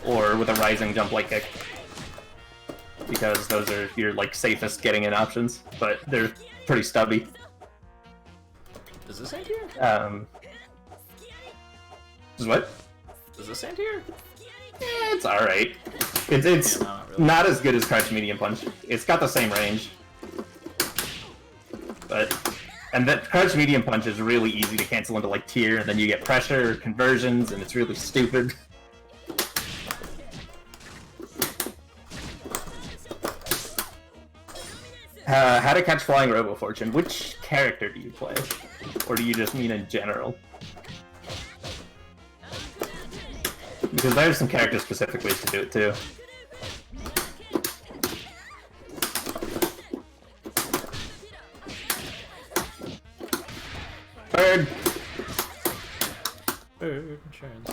or with a rising jump light kick, because those are your, like, safest getting in options, but they're pretty stubby. Does this end here? Is what? Does this end here? Yeah, it's alright. It's yeah, no, not, really. Not as good as Crouch Medium Punch. It's got the same range. And that Crouch Medium Punch is really easy to cancel into, like, tier, and then you get pressure, conversions, and it's really stupid. How to catch Flying Robo Fortune. Which character do you play? Or do you just mean in general? Because there's some character-specific ways to do it, too. Bird! Bird insurance.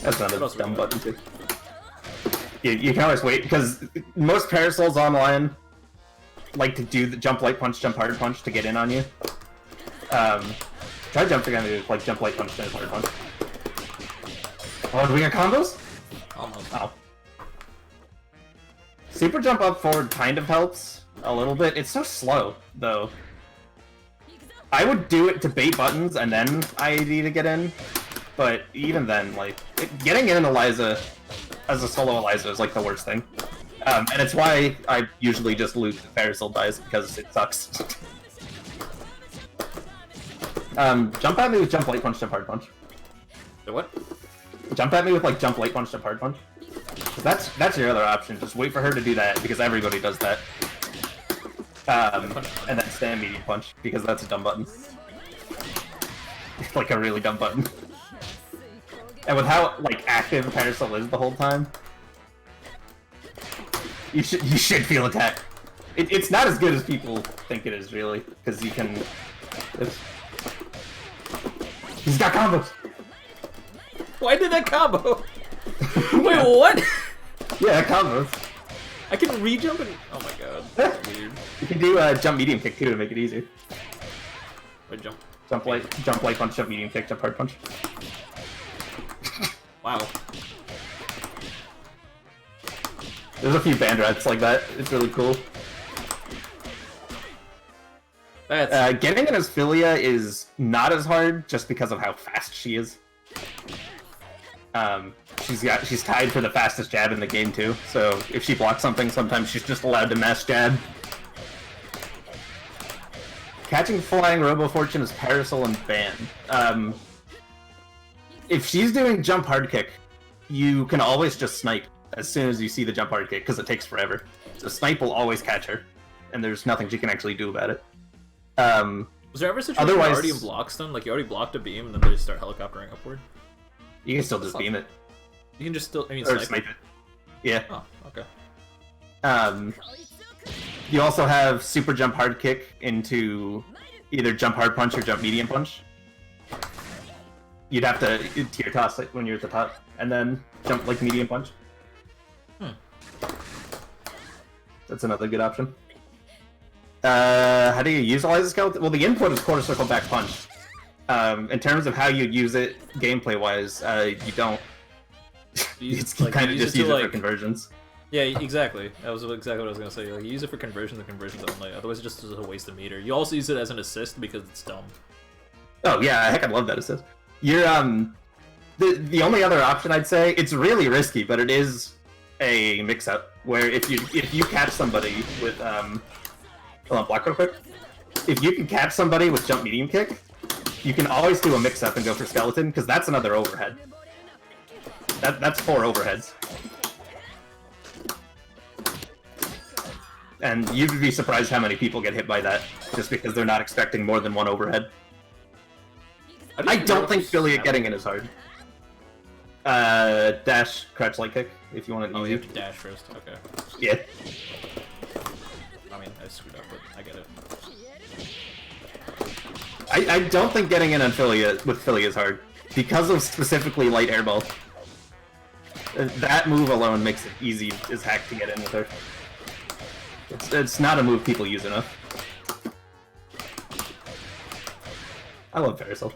That's another dumb button, too. You can always wait, because most parasols online like to do the jump light punch, jump hard punch to get in on you. Try jumping on you, like jump light punch, jump hard punch. Oh, do we get combos? Almost. Oh. Super jump up forward kind of helps a little bit. It's so slow, though. I would do it to bait buttons and then IAD to get in, but even then, like, getting in Eliza as a solo Eliza is like the worst thing. And it's why I usually just loot the Parasol dies, because it sucks. Jump at me with jump light punch, jump hard punch. The what? Jump at me with like jump light punch, jump hard punch. 'Cause that's your other option. Just wait for her to do that, because everybody does that. And then stand medium punch, because that's a dumb button. Like a really dumb button. And with how like active Parasol is the whole time, you should feel attacked. It's not as good as people think it is, really, because you can. He's got combos. Why did that combo? Wait, what? Yeah, combos. I can re-jump and... Oh my god, that's weird. You can do jump medium kick too to make it easier. Wait, jump. Jump light punch, jump medium kick, jump hard punch. Wow. There's a few band rats like that. It's really cool. That's... Getting an Asphilia is not as hard just because of how fast she is. She's tied for the fastest jab in the game too, so if she blocks something, sometimes she's just allowed to mass jab. Catching Flying Robo Fortune is Parasol and Ban. If she's doing jump hard kick, you can always just snipe as soon as you see the jump hard kick, because it takes forever. So snipe will always catch her, and there's nothing she can actually do about it. Was there ever a situation where you already blocked them? Like you already blocked a beam and then they just start helicoptering upward? You can still just beam it. You can just still, I mean, or snipe it. Yeah. Oh, okay. You also have super jump hard kick into either jump hard punch or jump medium punch. You'd have to tier toss it when you're at the top, and then jump like medium punch. That's another good option. How do you use Eliza Skeleton? Well, the input is quarter circle back punch. In terms of how you use it gameplay-wise, you don't. It's like, kind of just use it for conversions. Yeah, exactly. That was exactly what I was gonna say. Like, you use it for conversions and conversions only. Otherwise, it just is a waste of meter. You also use it as an assist because it's dumb. Oh yeah, heck, I love that assist. You're the only other option I'd say, it's really risky, but it is a mix-up where if you catch somebody with hold on, block real quick. If you can catch somebody with jump medium kick, you can always do a mix-up and go for skeleton, because that's another overhead. That's 4 overheads. And you'd be surprised how many people get hit by that, just because they're not expecting more than 1 overhead. I don't think Philia getting it is hard. Dash, crouch, light kick, if you want it easy. Oh, you have to dash first, okay. Yeah. I mean, I screwed up, but I get it. I don't think getting in on Philia with Philia is hard, because of specifically light airball. That move alone makes it easy as heck to get in with her. It's not a move people use enough. I love Parasol.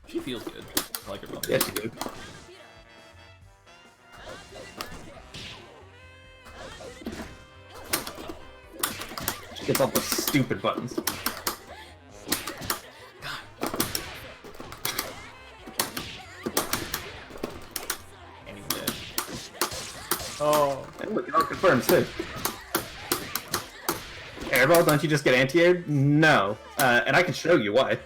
She feels good. I like her bump. Yeah, she do. She gets all the stupid buttons. And he's dead. Oh. And look, it all confirms too. Airball, don't you just get anti-aired? No. And I can show you why.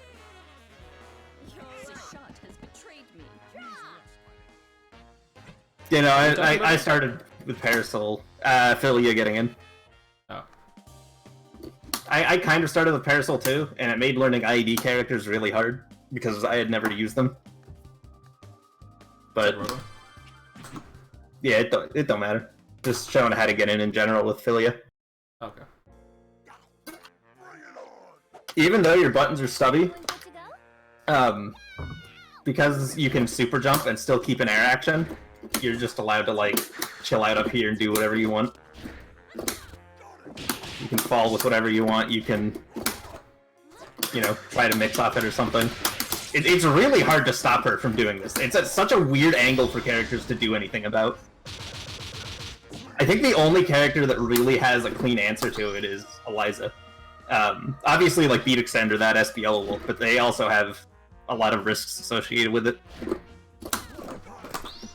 You know, I started with Parasol, Philia getting in. Oh. I kind of started with Parasol too, and it made learning IED characters really hard, because I had never used them. But yeah, it don't matter. Just showing how to get in general with Philia. Okay. Even though your buttons are stubby, because you can super jump and still keep an air action, you're just allowed to like chill out up here and do whatever you want. You can fall with whatever you want. You can, you know, try to mix off it or something. It's really hard to stop her from doing this. It's at such a weird angle for characters to do anything about. I think the only character that really has a clean answer to it is Eliza. Obviously, like Beat Extender, that SBL will, but they also have a lot of risks associated with it.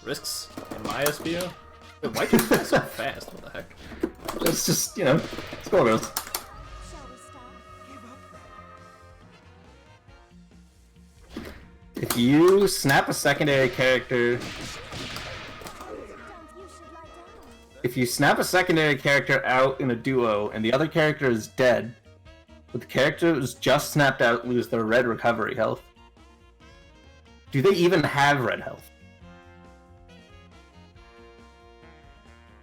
Risks in my SBO? Wait, why can you play so fast? What the heck? It's just, you know, Skullgirls. If you snap a secondary character... If you snap a secondary character out in a duo and the other character is dead, but the character who's just snapped out lose their red recovery health. Do they even have red health?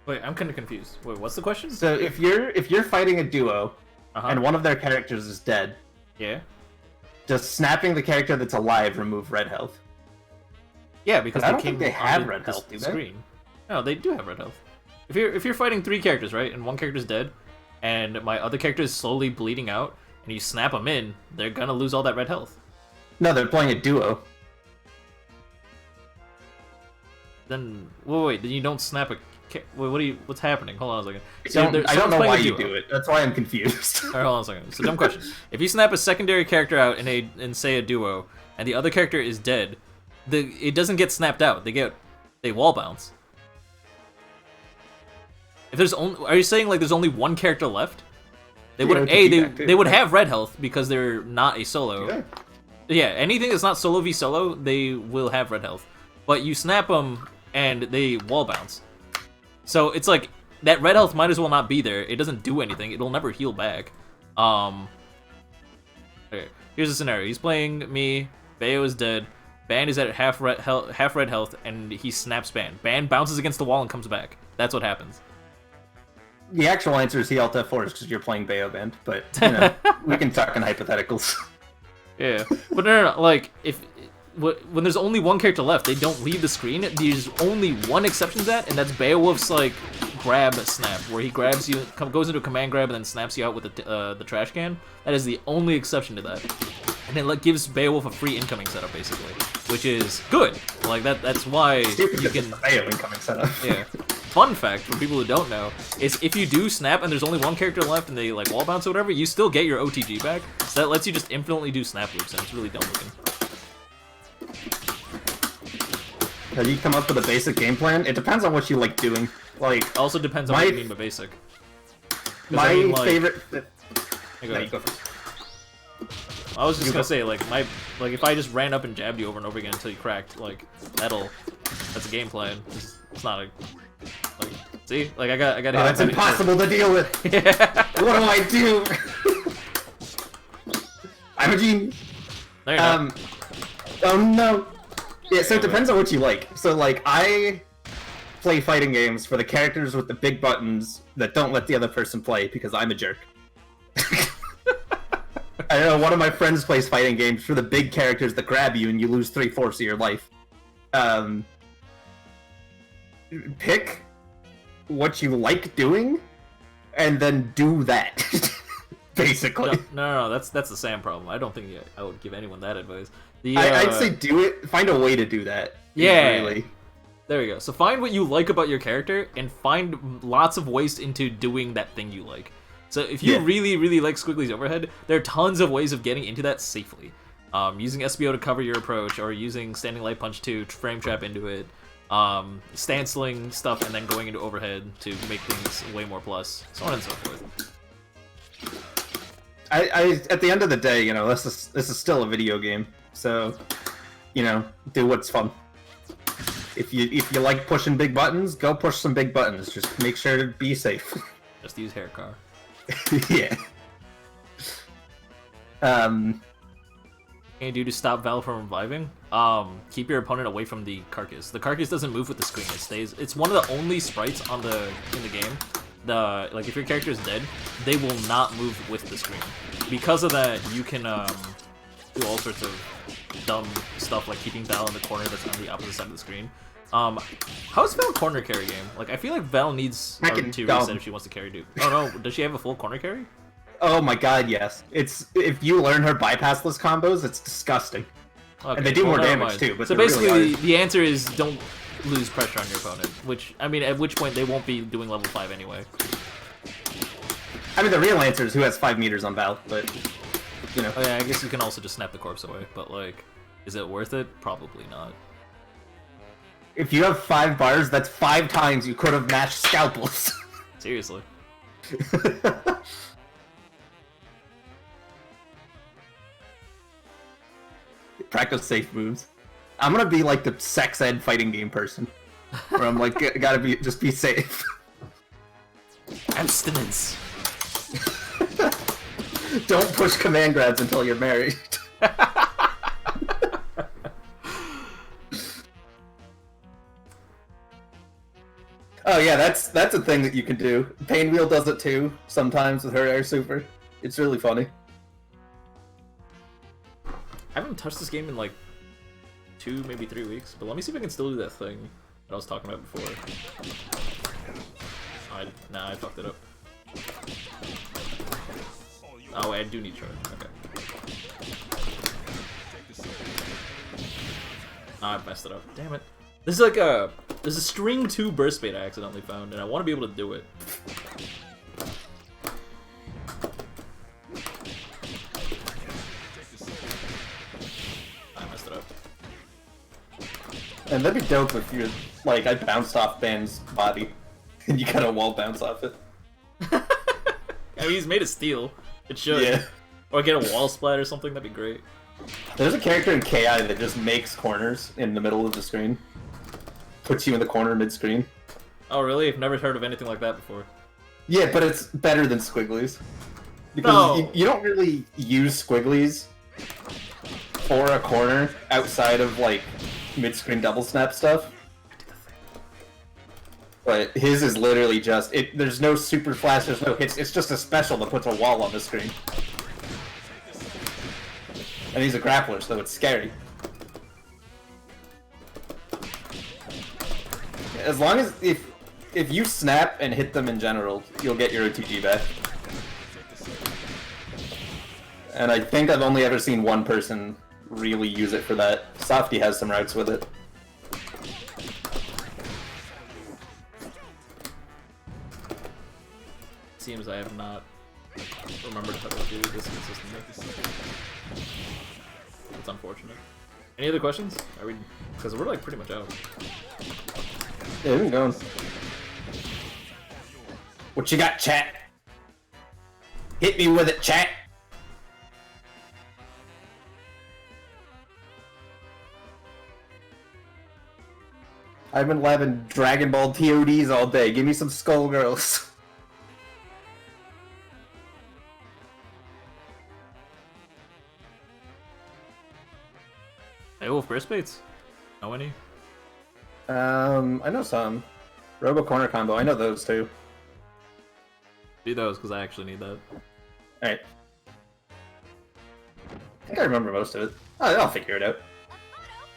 Wait, I'm kind of confused. Wait, what's the question? So if you're fighting a duo and one of their characters is dead, yeah, does snapping the character that's alive remove red health? Yeah, because I don't think they have red health, do they? Screen. No, they do have red health. If you're fighting 3 characters, right, and one character's dead, and my other character is slowly bleeding out, and you snap them in, they're gonna lose all that red health. No, they're playing a duo. Then wait, then you don't snap a. Wait, what's happening? Hold on a second. I don't know why you do it. That's why I'm confused. Alright, hold on a second. So, dumb question. If you snap a secondary character out in say a duo, and the other character is dead, it doesn't get snapped out. They wall bounce. If there's only, are you saying like there's only one character left? They would they would have red health because they're not a solo. Yeah, anything that's not solo v solo, they will have red health. But you snap them and they wall bounce. So it's like that red health might as well not be there. It doesn't do anything. It'll never heal back. Okay, here's the scenario. He's playing me. Bayo is dead. Ban is at half red health, and he snaps Ban. Ban bounces against the wall and comes back. That's what happens. The actual answer is he Alt F4 because you're playing Bayo Band, but you know, we can talk in hypotheticals. Yeah, but no, like when there's only one character left, they don't leave the screen. There's only one exception to that, and that's Beowulf's like grab snap, where he grabs you, goes into a command grab, and then snaps you out with the trash can. That is the only exception to that, and it gives Beowulf a free incoming setup basically, which is good. Like that's why you can Bayo incoming setup. Yeah. Fun fact for people who don't know is if you do snap and there's only one character left and they like wall bounce or whatever, you still get your OTG back. So that lets you just infinitely do snap loops, and it's really dumb looking. Have you come up with a basic game plan? It depends on what you like doing. Like, also depends on what you mean by basic. My favorite. I was just gonna say like if I just ran up and jabbed you over and over again until you cracked, like that's a game plan. It's not a. Like, see, like I got. That's impossible to deal with. Yeah. What do I do? I'm a genius. No, you're not. Oh no. Yeah, so it depends on what you like. So like I play fighting games for the characters with the big buttons that don't let the other person play because I'm a jerk. I know one of my friends plays fighting games for the big characters that grab you and you lose 3/4 of your life. Pick what you like doing, and then do that. Basically. No, that's the Sam problem. I don't think I would give anyone that advice. I'd say do it. Find a way to do that. Yeah. Really. There you go. So find what you like about your character, and find lots of ways into doing that thing you like. So if you really, really like Squiggly's overhead, there are tons of ways of getting into that safely. Using SBO to cover your approach, or using Standing Light Punch to frame trap into it. Stanceling stuff and then going into overhead to make things way more plus, so on and so forth. I at the end of the day, you know, this is still a video game, so you know, do what's fun. If you like pushing big buttons, go push some big buttons. Just make sure to be safe. Just use hair car. Yeah. can you do to stop Val from reviving? Keep your opponent away from the carcass. The carcass doesn't move with the screen. It stays. It's one of the only sprites in the game. Like if your character is dead, they will not move with the screen. Because of that, you can do all sorts of dumb stuff like keeping Val in the corner that's on the opposite side of the screen. How's Val corner carry game? Like I feel like Val needs to reset if she wants to carry dude. Oh no, does she have a full corner carry? Oh my god, yes. It's if you learn her bypassless combos, it's disgusting. Okay, and they do more damage too. But so basically, the answer is don't lose pressure on your opponent. Which I mean, at which point they won't be doing level 5 anyway. I mean, the real answer is who has 5 meters on Val, but you know. Oh yeah, I guess you can also just snap the corpse away. But like, is it worth it? Probably not. If you have 5 bars, that's 5 times you could have matched scalpels. Seriously. Practice safe moves. I'm gonna be like the sex ed fighting game person, where I'm like, gotta be safe. Abstinence. Don't push command grabs until you're married. Oh yeah, that's a thing that you can do. Painwheel does it too sometimes with her air super. It's really funny. I haven't touched this game in like 2, maybe 3 weeks, but let me see if I can still do that thing that I was talking about before. Nah, I fucked it up. Oh wait, I do need charge. Okay. Oh, I messed it up. Damn it. This is like there's a string 2 burst bait I accidentally found, and I want to be able to do it. And that'd be dope if you're like, I bounced off Ban's body and you got a wall bounce off it. I mean, he's made of steel. It should. Yeah. Or get a wall splat or something, that'd be great. There's a character in KI that just makes corners in the middle of the screen. Puts you in the corner mid-screen. Oh really? I've never heard of anything like that before. Yeah, but it's better than Squigglies. Because no. you don't really use Squigglies for a corner outside of, like, mid-screen double snap stuff. But his is literally just, there's no super flash, there's no hits, it's just a special that puts a wall on the screen. And he's a grappler, so it's scary. As long as, if you snap and hit them in general, you'll get your OTG back. And I think I've only ever seen one person really use it for that. Softy has some routes with it. Seems I have not remembered how to do this consistently. It's unfortunate. Any other questions? Are we? Because we're like pretty much out. Yeah, we've been going. What you got, chat? Hit me with it, chat. I've been labbing Dragon Ball TODs all day. Give me some Skullgirls. Hey, Wolf burst baits? Know any? I know some. Robo Corner Combo, I know those too. Do those, because I actually need that. Alright. I think I remember most of it. I'll figure it out.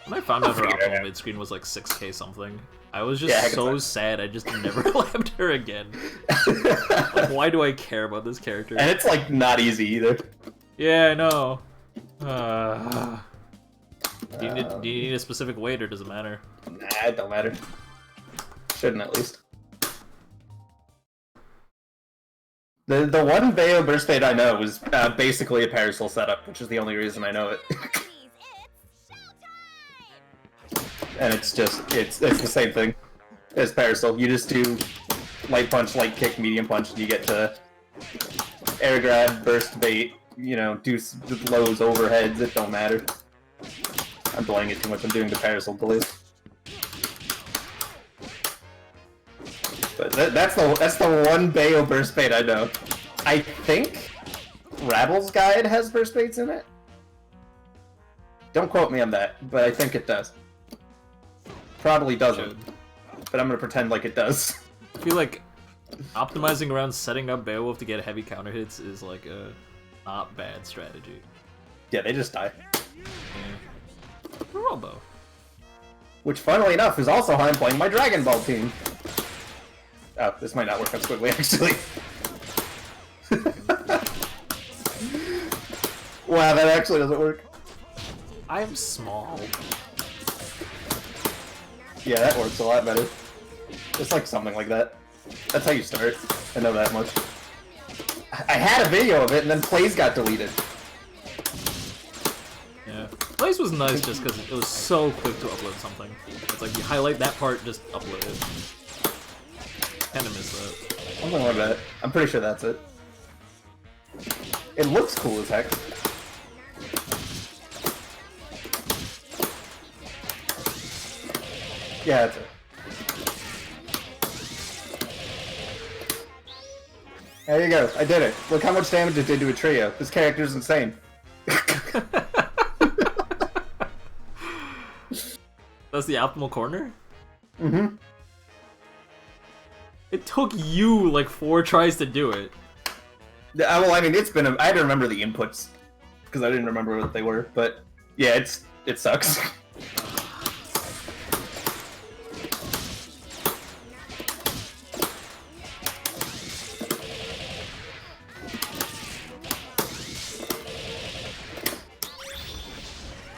When I found out her optimal mid-screen was like 6k something, I was just so sad I just never labbed her again. Like, why do I care about this character? And it's like not easy either. Yeah, I know. Do you need a specific weight, or does it matter? Nah, it don't matter. Shouldn't, at least. The one Bayo burst fade I know was basically a Parasol setup, which is the only reason I know it. And it's just, it's the same thing as Parasol. You just do light punch, light kick, medium punch, and you get to air grab, burst bait, you know, do lows, overheads, it don't matter. I'm delaying it too much, I'm doing the Parasol delays. But that's the one Bayo burst bait I know. I think Rabble's Guide has burst baits in it. Don't quote me on that, but I think it does. Probably doesn't, but I'm gonna pretend like it does. I feel like optimizing around setting up Beowulf to get heavy counter hits is like a not bad strategy. Yeah, they just die. Yeah. Robo. Which, funnily enough, is also how I'm playing my Dragon Ball team. Oh, this might not work as quickly, actually. Wow, that actually doesn't work. I'm small. Yeah, that works a lot better. It's like something like that. That's how you start. I know that much. I had a video of it, and then plays got deleted. Yeah. Plays was nice just because it was so quick to upload something. It's like you highlight that part, just upload it. Kinda miss that. Something like that. I'm pretty sure that's it. It looks cool as heck. Yeah, that's it. There you go. I did it. Look how much damage it did to a trio. This character's insane. That's the optimal corner? Mm-hmm. It took you like 4 tries to do it. Yeah, well, I mean, it's been I had to remember the inputs because I didn't remember what they were. But yeah, it sucks.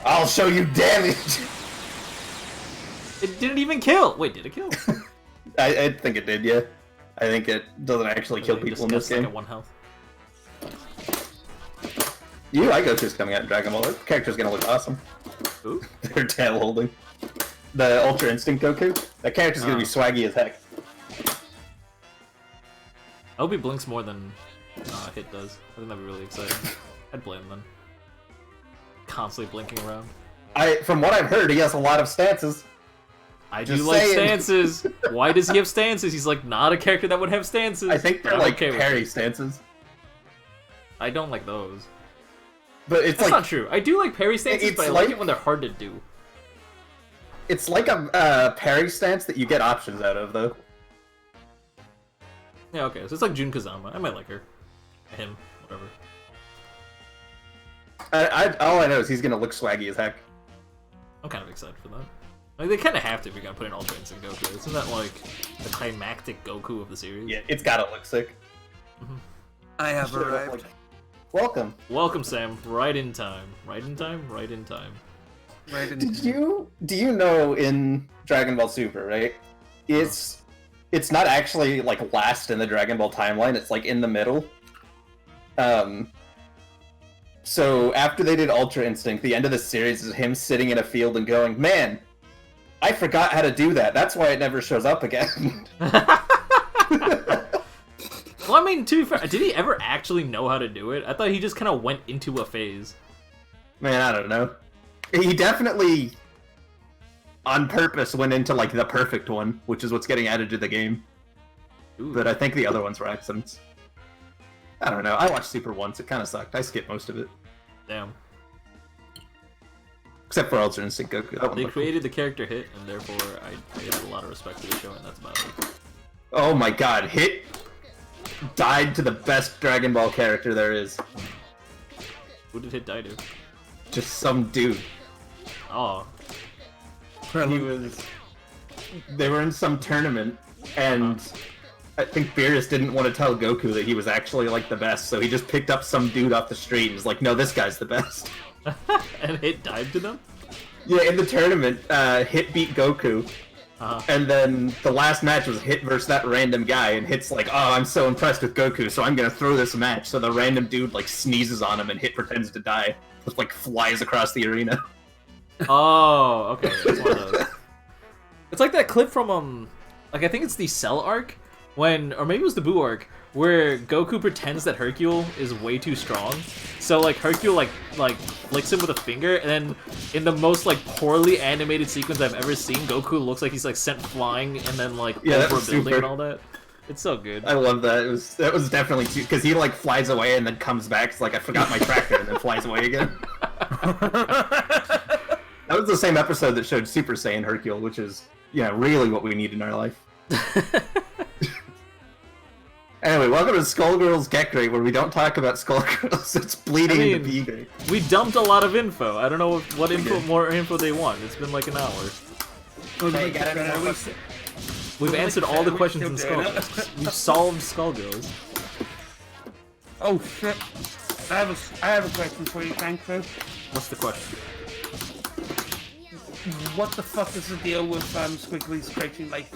I'll show you damage. It didn't even kill. Wait, did it kill? I think it did. Yeah, I think it doesn't actually kill people in this game. Like at 1 health. I go just coming out in Dragon Ball. That character's gonna look awesome. Ooh. Their tail holding. The Ultra Instinct Goku. That character's gonna be swaggy as heck. I hope he blinks more than Hit does. I think that'd be really exciting. I'd play him then. Constantly blinking around. From what I've heard, he has a lot of stances. I do like stances. Why does he have stances? He's like not a character that would have stances. I think they're like parry stances. I don't like those. But it's That's like, not true. I do like parry stances, but I like it when they're hard to do. It's like a parry stance that you get options out of, though. Yeah, okay. So it's like Jun Kazama. I might like her. Him. Whatever. All I know is he's gonna look swaggy as heck. I'm kind of excited for that. Like, they kind of have to if you're gonna put in Ultra Instinct Goku. Isn't that like the climactic Goku of the series? Yeah, it's gotta look sick. Mm-hmm. I have arrived. Welcome. Welcome, Sam. Right in time. Right in time? Right in time. Right in Do you know in Dragon Ball Super, right? It's not actually like last in the Dragon Ball timeline, it's like in the middle. So after they did Ultra Instinct, the end of the series is him sitting in a field and going, "Man, I forgot how to do that. That's why it never shows up again." Well, I mean, to be fair, did he ever actually know how to do it? I thought he just kind of went into a phase. Man, I don't know. He definitely, on purpose, went into like the perfect one, which is what's getting added to the game. Ooh. But I think the other ones were accidents. I don't know. I watched Super once. It kind of sucked. I skipped most of it. Damn. Except for Ultra Instinct Goku. They created the character Hit, and therefore I have a lot of respect for the show, and that's about it. Oh my god, Hit died to the best Dragon Ball character there is. Who did Hit die to? Just some dude. Oh. They were in some tournament, and I think Beerus didn't want to tell Goku that he was actually like the best, so he just picked up some dude off the street and was like, "No, this guy's the best." And Hit died to them? Yeah, in the tournament, Hit beat Goku. And then the last match was Hit versus that random guy, and Hit's like, "Oh, I'm so impressed with Goku, so I'm gonna throw this match." So the random dude like sneezes on him, and Hit pretends to die. Just like flies across the arena. Oh, okay. It's one of those. It's like that clip from like I think it's the Cell arc when, or maybe it was the Buu arc, where Goku pretends that Hercule is way too strong. So like Hercule like flicks him with a finger, and then in the most like poorly animated sequence I've ever seen, Goku looks like he's like sent flying and then like over a building and all that. It's so good. I love that. That was definitely because he like flies away and then comes back. It's like I forgot my tracker and then flies away again. That was the same episode that showed Super Saiyan Hercule, which is, really what we need in our life. Anyway, welcome to Skullgirls Get Great, where we don't talk about Skullgirls. It's bleeding into be great. We dumped a lot of info. I don't know what more info they want. It's been like an hour. Hey, got any more We've answered all the questions in Skullgirls. We've solved Skullgirls. Oh shit! I have a question for you, Frankfurt. What's the question? What the fuck is the deal with Squiggly's crouching light?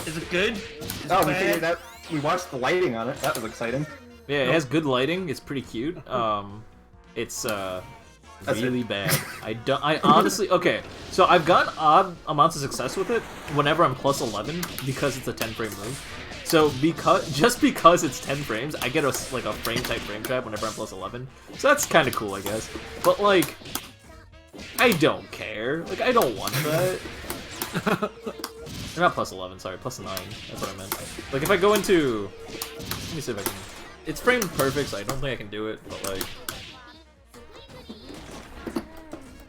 Is it good? Is it we bad? figured out. We watched the lighting on it. That was exciting. Yeah, it has good lighting. It's pretty cute. It's really bad. I honestly okay. So I've gotten odd amounts of success with it whenever I'm plus 11 because it's a 10-frame move. So just because it's 10 frames, I get a frame trap whenever I'm plus 11. So that's kind of cool, I guess. But like, I don't care. Like, I don't want that. Or not plus 11, sorry, plus 9. That's what I meant. Like, if I go into... Let me see if I can... It's framed perfect, so I don't think I can do it, but like...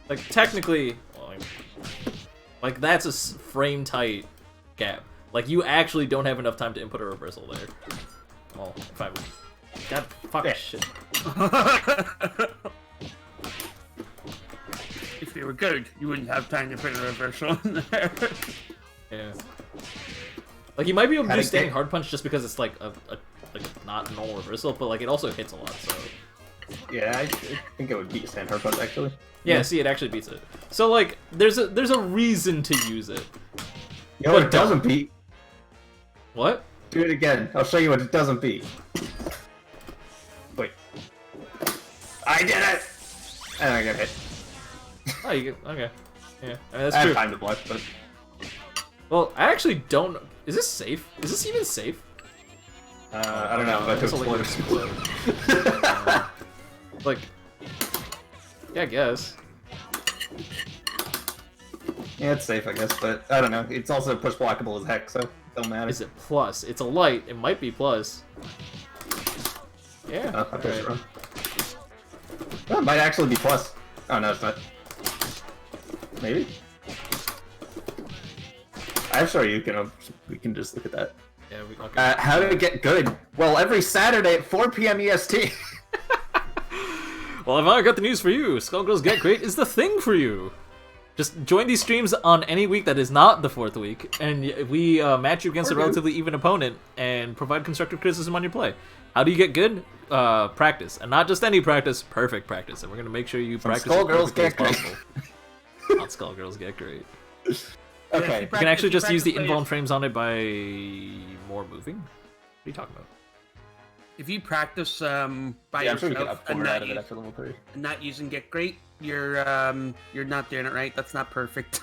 Like, technically... Like, that's a frame-tight gap. Like, you actually don't have enough time to input a reversal there. Well, if I... God, fuck shit. If they were good, you wouldn't have time to put a reversal in there. Yeah. Like, you might be able to do standing hard punch just because it's like a not normal reversal, but like it also hits a lot, so... Yeah, I think it would beat stand hard punch, actually. Yeah, see, it actually beats it. So like, there's a reason to use it. You know what it doesn't beat? What? Do it again. I'll show you what it doesn't beat. Wait. I did it! And I got hit. Oh, you get... Okay. Yeah, I mean, that's I true. have time to block, but... Well, I actually don't... Is this safe? Is this even safe? I don't know, but to explode. Like... Yeah, I guess. Yeah, it's safe, I guess, but I don't know. It's also push blockable as heck, so it don't matter. Is it plus? It's a light. It might be plus. Yeah. Oh, I pushed it wrong. Oh, it might actually be plus. Oh, no, it's not. Maybe? I'm sure you can. We can just look at that. Yeah, we okay. How to get good? Well, every Saturday at 4 p.m. EST. Well, if I got the news for you, Skullgirls Get Great is the thing for you. Just join these streams on any week that is not the 4th week, and we match you against a relatively even opponent and provide constructive criticism on your play. How do you get good? Practice, and not just any practice, perfect practice, and we're gonna make sure you practice as perfectly as possible. Not Skullgirls Get Great. Okay. You can actually just use the involved frames on it by more moving. What are you talking about? If you practice by I'm sure you can yourself up and 4 not, out of it after level 3. not using Get Great, you're not doing it right. That's not perfect.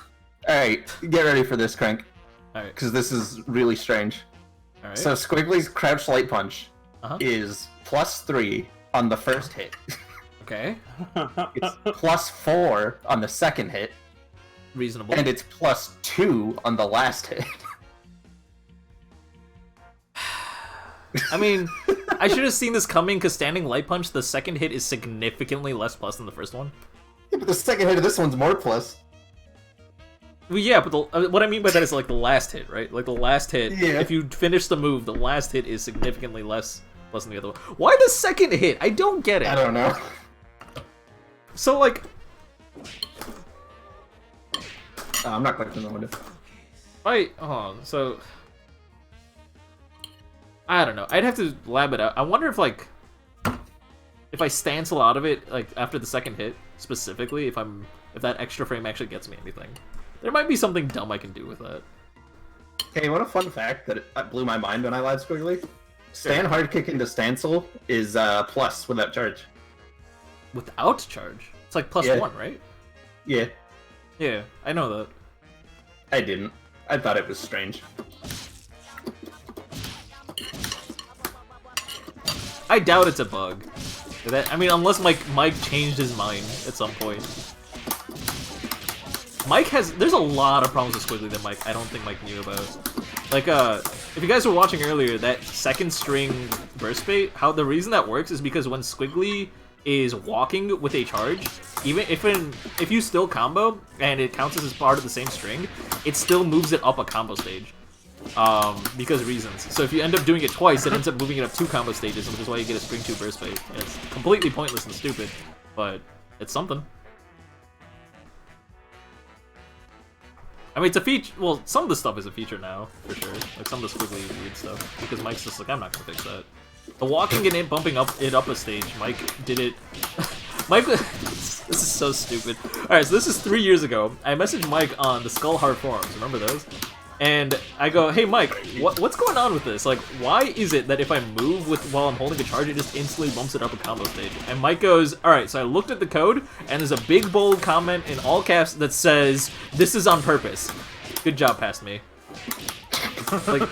Alright, get ready for this, Crank. Alright. Because this is really strange. Alright. So Squiggly's Crouch Light Punch is +3 on the first hit. Okay. It's +4 on the second hit. Reasonable. And it's +2 on the last hit. I mean, I should have seen this coming because standing light punch, the second hit is significantly less plus than the first one. Yeah, but the second hit of this one's more plus. Well, yeah, but what I mean by that is like the last hit, right? Like the last hit, if you finish the move, the last hit is significantly less plus than the other one. Why the second hit? I don't get it. I don't know. So like... I'm not clicking the window. So... I don't know. I'd have to lab it out. I wonder if, like... If I stance a lot of it, like, after the second hit, specifically, if that extra frame actually gets me anything. There might be something dumb I can do with that. Hey, what a fun fact that blew my mind when I live Squiggly. Stand hard kick into stancel is plus without charge. Without charge? It's like plus 1, right? Yeah. Yeah, I know that. I didn't. I thought it was strange. I doubt it's a bug. I mean, unless Mike changed his mind at some point. There's a lot of problems with Squiggly that I don't think Mike knew about. Like, if you guys were watching earlier, that second string burst bait, the reason that works is because when Squiggly is walking with a charge. Even if you still combo and it counts as part of the same string, it still moves it up a combo stage. Because of reasons. So if you end up doing it twice, it ends up moving it up 2 combo stages, which is why you get a string 2 burst fate. And it's completely pointless and stupid, but it's something. I mean, it's a feature. Well, some of the stuff is a feature now, for sure. Like some of the squiggly weird stuff. Because Mike's just like, I'm not gonna fix that. The walking and it bumping it up a stage, Mike did it. Mike, this is so stupid. Alright, so this is 3 years ago. I messaged Mike on the Skullgirls forums, remember those? And I go, hey Mike, what's going on with this? Like, why is it that if I move while I'm holding a charge, it just instantly bumps it up a combo stage? And Mike goes, alright, so I looked at the code, and there's a big bold comment in all caps that says, this is on purpose. Good job, past me. Like,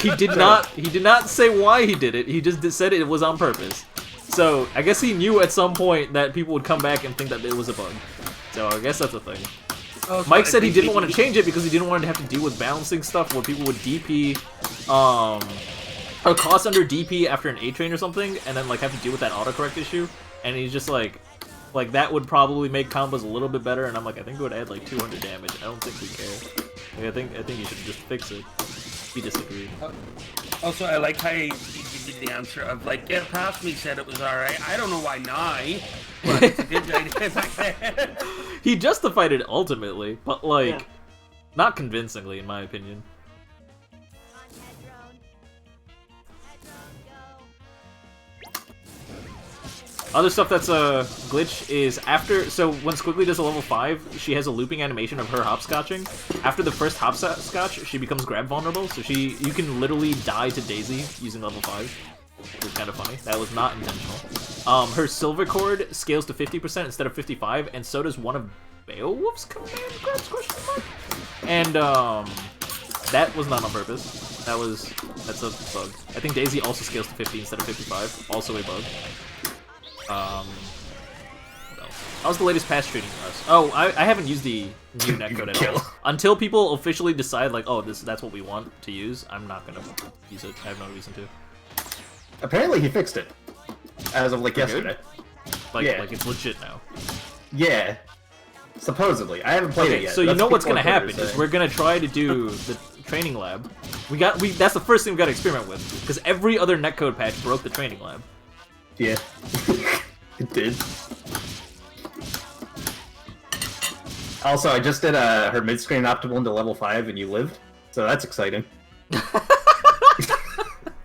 he did not say why he did it, he just said it was on purpose. So, I guess he knew at some point that people would come back and think that it was a bug. So, I guess that's a thing. Oh, Mike said he didn't want to change it because he didn't want to have to deal with balancing stuff where people would DP, or cost under DP after an A-train or something, and then like have to deal with that autocorrect issue. And he's just like that would probably make combos a little bit better. And I'm like, I think it would add like 200 damage. I don't think we care. Like, I think you should just fix it. He disagreed. Also, I like how you give me the answer of like, yeah, past me said it was alright. I don't know why now. But it's a good idea. He justified it ultimately, but like, not convincingly in my opinion. Other stuff that's a glitch is after, so when Squiggly does a level 5, she has a looping animation of her hopscotching. After the first hopscotch, she becomes grab vulnerable, so you can literally die to Daisy using level 5. Which is kind of funny. That was not intentional. Her silver cord scales to 50% instead of 55, and so does one of Beowulf's command grabs, question mark? And that was not on purpose. That's a bug. I think Daisy also scales to 50 instead of 55, also a bug. What else? How's the latest patch treating us? Oh, I haven't used the new netcode at all. Until people officially decide, like, oh, that's what we want to use, I'm not gonna use it. I have no reason to. Apparently he fixed it. As of, like, yesterday. Like it's legit now. Yeah. Supposedly. I haven't played it yet. So you know what's gonna happen is we're gonna try to do the training lab. That's the first thing we gotta experiment with. Because every other netcode patch broke the training lab. Yeah. It did. Also, I just did her mid-screen optimal into level 5 and you lived. So that's exciting.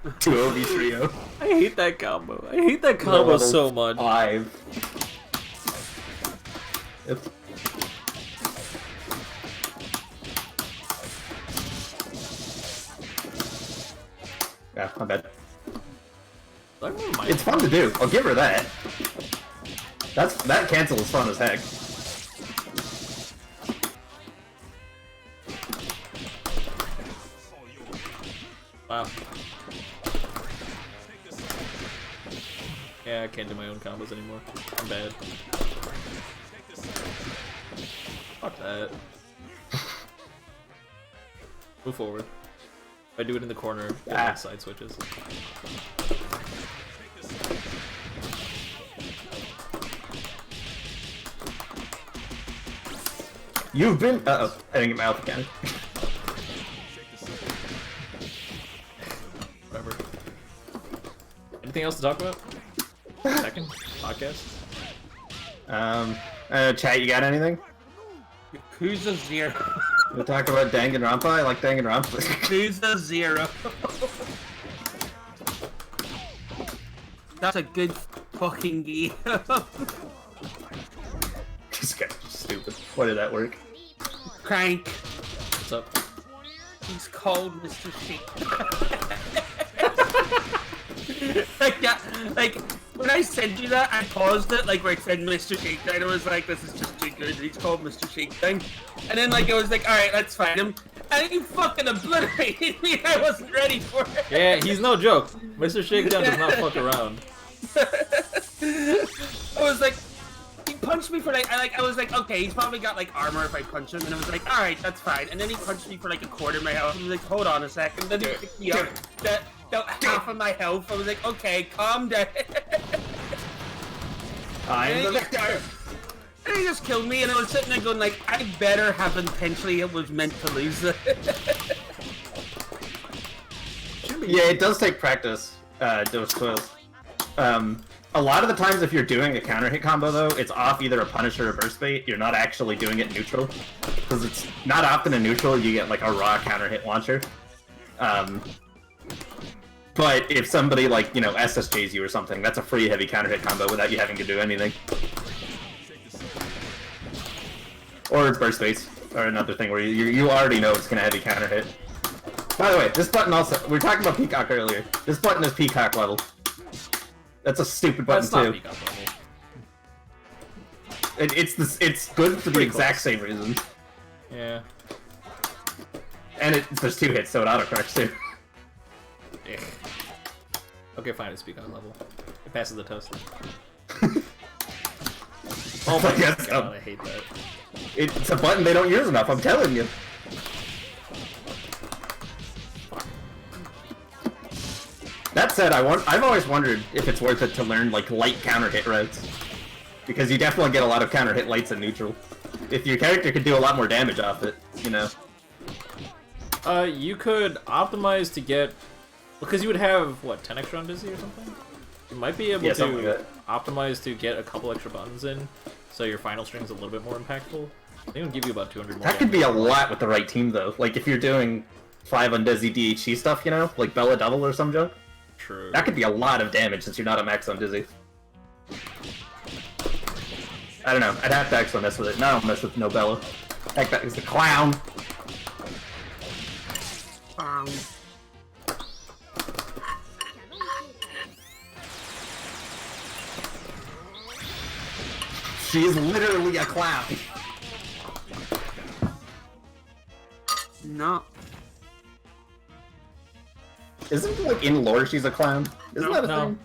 2-0v3-0. I hate that combo. I hate that combo so much. 5. Yep. Yeah, my bad. It's fun to do. I'll give her that. That cancel is fun as heck. Wow. Yeah, I can't do my own combos anymore. I'm bad. Fuck that. Move forward. If I do it in the corner, then side switches. You've been. Uh-oh, I didn't get my mouth again. Whatever. Anything else to talk about? Second podcast. Chat, you got anything? Who's a 0? We'll talk about Danganronpa. I like Danganronpa. Who's a 0? That's a good fucking game. This guy's stupid. Why did that work? Crank. What's up? He's called Mr. Shake. like when I sent you that, I paused it, like where it said Mr. Shakedown. I was like, this is just too good. He's called Mr. Shakedown. And then like I was like, alright, let's find him. And he fucking obliterated me. I wasn't ready for it. Yeah, he's no joke. Mr. Shakedown does not fuck around. I was like, he punched me for like, I was like, okay, he's probably got like armor if I punch him, and I was like, all right, that's fine. And then he punched me for like a quarter of my health. I was like, hold on a second. Then he picked me up half of my health. I was like, okay, calm down. I'm the victor! And he just killed me, and I was sitting there going like, I better have intentionally it was meant to lose it. Yeah, it does take practice, those Skullgirls. A lot of the times if you're doing a counter hit combo though, it's off either a punish or a burst bait. You're not actually doing it neutral. Because it's not often in neutral you get like a raw counter hit launcher. But if somebody like, you know, SSJs you or something, that's a free heavy counter hit combo without you having to do anything. Or burst baits, or another thing where you already know it's gonna heavy counter hit. By the way, this button also, we were talking about Peacock earlier. This button is Peacock level. That's a stupid button That's not too. Peacock level. It's good for the Pretty exact close. same reason. Yeah. And there's 2 hits, so it autocorrects too. Yeah. Okay, fine, it's Peacock level. It passes the test. Oh my Yes, god, I hate that. It's a button they don't use enough, I'm telling you. That said, I've always wondered if it's worth it to learn like light counter hit routes. Because you definitely get a lot of counter hit lights in neutral. If your character could do a lot more damage off it, you know. You could optimize to get... Because you would have, what, 10 extra on Dizzy or something? You might be able something to like that. optimize to get a couple extra buttons in, so your final string's a little bit more impactful. I think it would give you about 200 more That could damage. be a lot with the right team though. Like if you're doing 5 on Dizzy DHC stuff, you know? Like Bella Double or some junk. True. That could be a lot of damage since you're not a max on Dizzy. I don't know, I'd have to actually mess with it. No, I don't mess with no Bella. Heck, that is the clown! She is literally a clown! No. Isn't like in lore she's a clown? Isn't that a No. thing?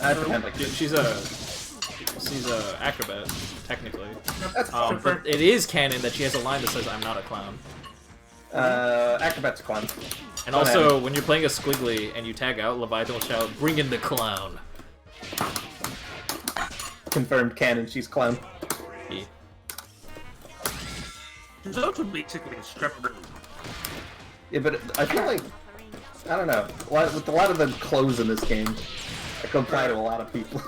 I pretend like She's a acrobat, technically. That's But it is canon that she has a line that says, "I'm not a clown." Acrobat's a clown. And Don't also, have when you're playing a Squiggly and you tag out, Leviathan will shout, "Bring in the clown!" Confirmed canon, she's clown. Yeah. She's also basically a stripper. Yeah, but I feel like, I don't know, with a lot of the clothes in this game, I could apply to a lot of people.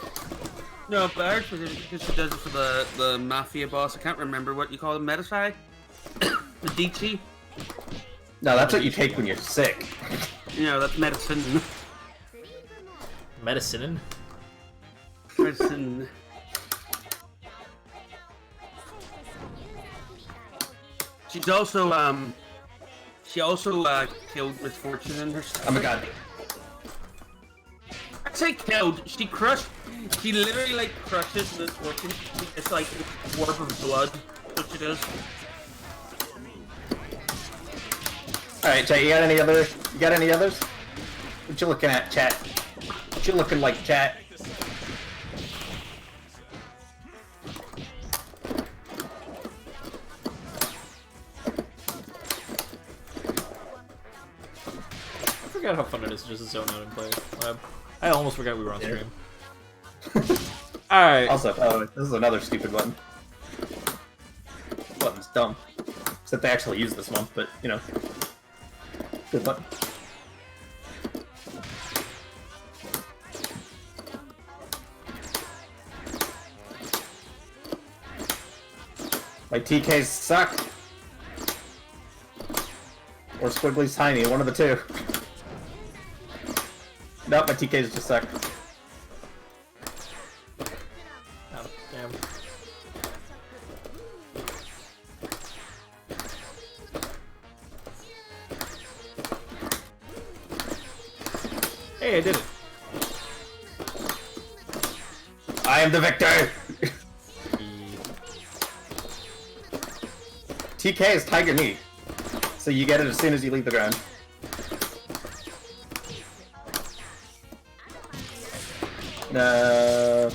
No, but I heard because she does it for the Mafia boss. I can't remember what you call it, Metasai? The DT? No, that's what you take when you're sick. You know, that's medicine. Medicinin? Medicine. She's also, she also, killed Misfortune in her stuff. Oh my god. I'd say killed. She crushed. She literally like crushes Misfortune. It's like a warp of blood. What she does. Alright, chat, you got any others? What you looking at, chat? What you looking like, chat? I forgot how fun it is to just zone out and play. I almost forgot we were on stream. Alright. Also, oh, this is another stupid one. This button's dumb. Except they actually use this one, but, you know. Good button. My TKs suck. Or Squiggly's tiny, one of the two. Nope, my TKs just suck. Oh, damn. Hey, I did it. I am the victor! TK is Tiger Knee. So you get it as soon as you leave the ground. No.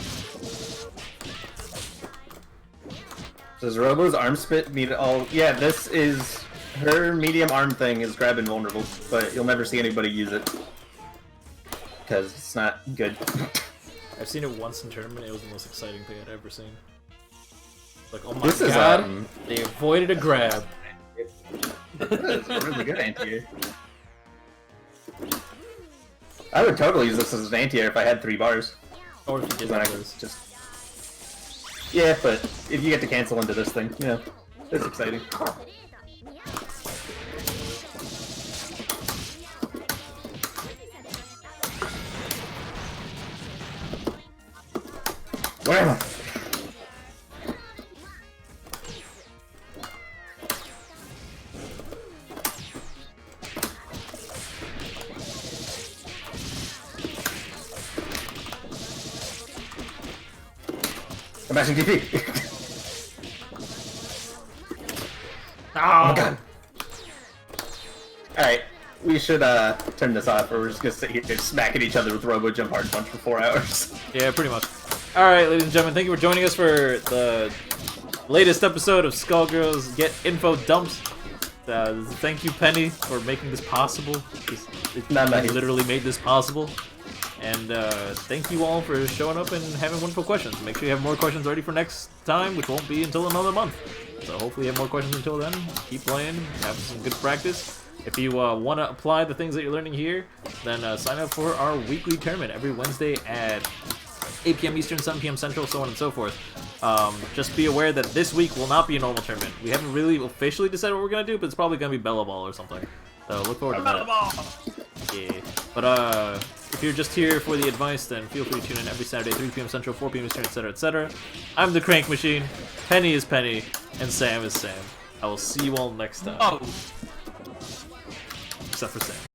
Does Robo's arm spit mean all? Yeah, this is her medium arm thing is grab invulnerable, but you'll never see anybody use it because it's not good. I've seen it once in tournament. It was the most exciting thing I'd ever seen. Like, oh my This is, god, they avoided a grab. It's a really good anti-air. I would totally use this as an anti-air if I had 3 bars. Or if you did Then I that, could just... Yeah, but if you get to cancel into this thing, yeah, it's exciting. Whatever. I'm mashing TP. Oh, Oh my god. Alright, we should turn this off, or we're just gonna sit here smacking each other with Robo Jump Hard Punch for 4 hours. Yeah, pretty much. Alright, ladies and gentlemen, thank you for joining us for the latest episode of Skullgirls Get Info Dumps. Thank you, Penny, for making this possible. You literally made this possible. And thank you all for showing up and having wonderful questions. Make sure you have more questions ready for next time, which won't be until another month. So hopefully you have more questions until then. Keep playing, have some good practice. If you want to apply the things that you're learning here, then sign up for our weekly tournament every Wednesday at 8 p.m. Eastern, 7 p.m. Central, so on and so forth. Just be aware that this week will not be a normal tournament. We haven't really officially decided what we're going to do, but it's probably going to be Bella Ball or something. So look forward to that. Yeah. But if you're just here for the advice, then feel free to tune in every Saturday, 3 p.m. Central, 4 p.m. Eastern, etc., etc. I'm the Crank Machine, Penny is Penny, and Sam is Sam. I will see you all next time. Oh. Except for Sam.